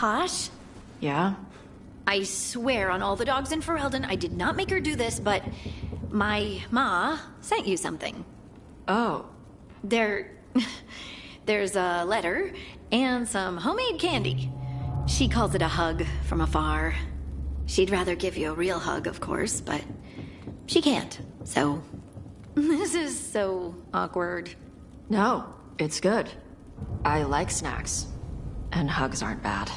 Tosh? Yeah? I swear on all the dogs in Ferelden, I did not make her do this, but my ma sent you something. Oh. There's a letter and some homemade candy. She calls it a hug from afar. She'd rather give you a real hug, of course, but she can't, so... This is so awkward. No, it's good. I like snacks. And hugs aren't bad.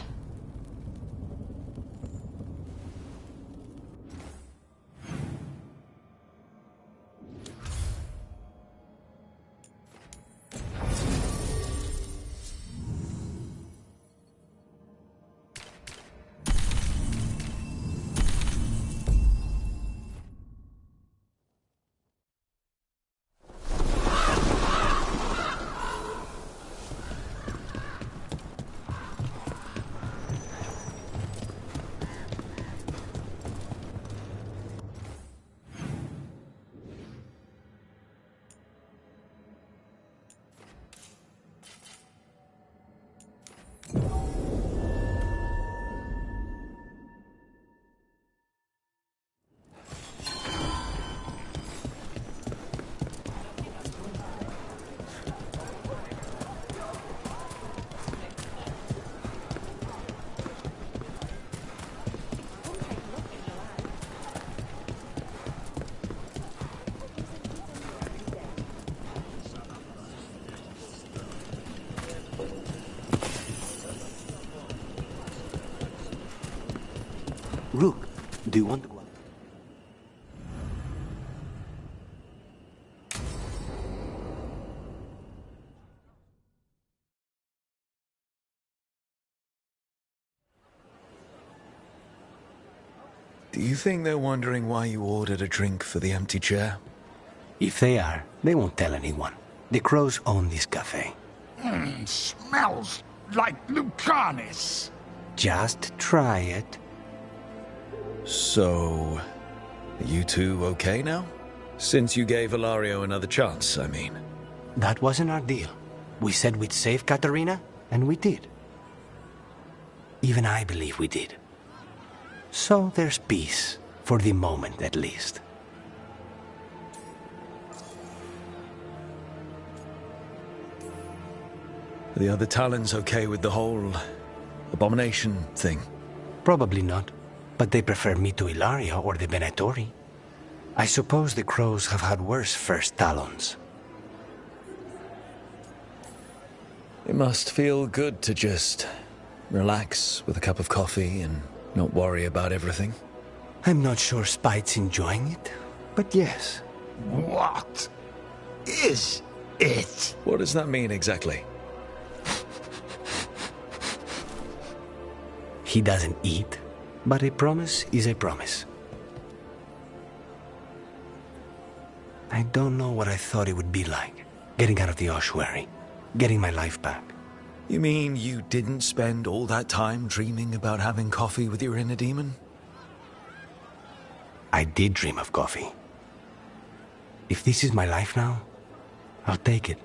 Rook, do you want to go out? Do you think they're wondering why you ordered a drink for the empty chair? If they are, they won't tell anyone. The crows own this cafe. Smells like Lucanis. Just try it. So, are you two okay now? Since you gave Ilario another chance, I mean. That wasn't our deal. We said we'd save Katarina, and we did. Even I believe we did. So there's peace, for the moment at least. Are the other Talons okay with the whole abomination thing? Probably not. But they prefer me to Ilaria or the Venatori. I suppose the crows have had worse first Talons. It must feel good to just relax with a cup of coffee and not worry about everything. I'm not sure Spite's enjoying it, but yes. What is it? What does that mean exactly? He doesn't eat. But a promise is a promise. I don't know what I thought it would be like, getting out of the ossuary, getting my life back. You mean you didn't spend all that time dreaming about having coffee with your inner demon? I did dream of coffee. If this is my life now, I'll take it.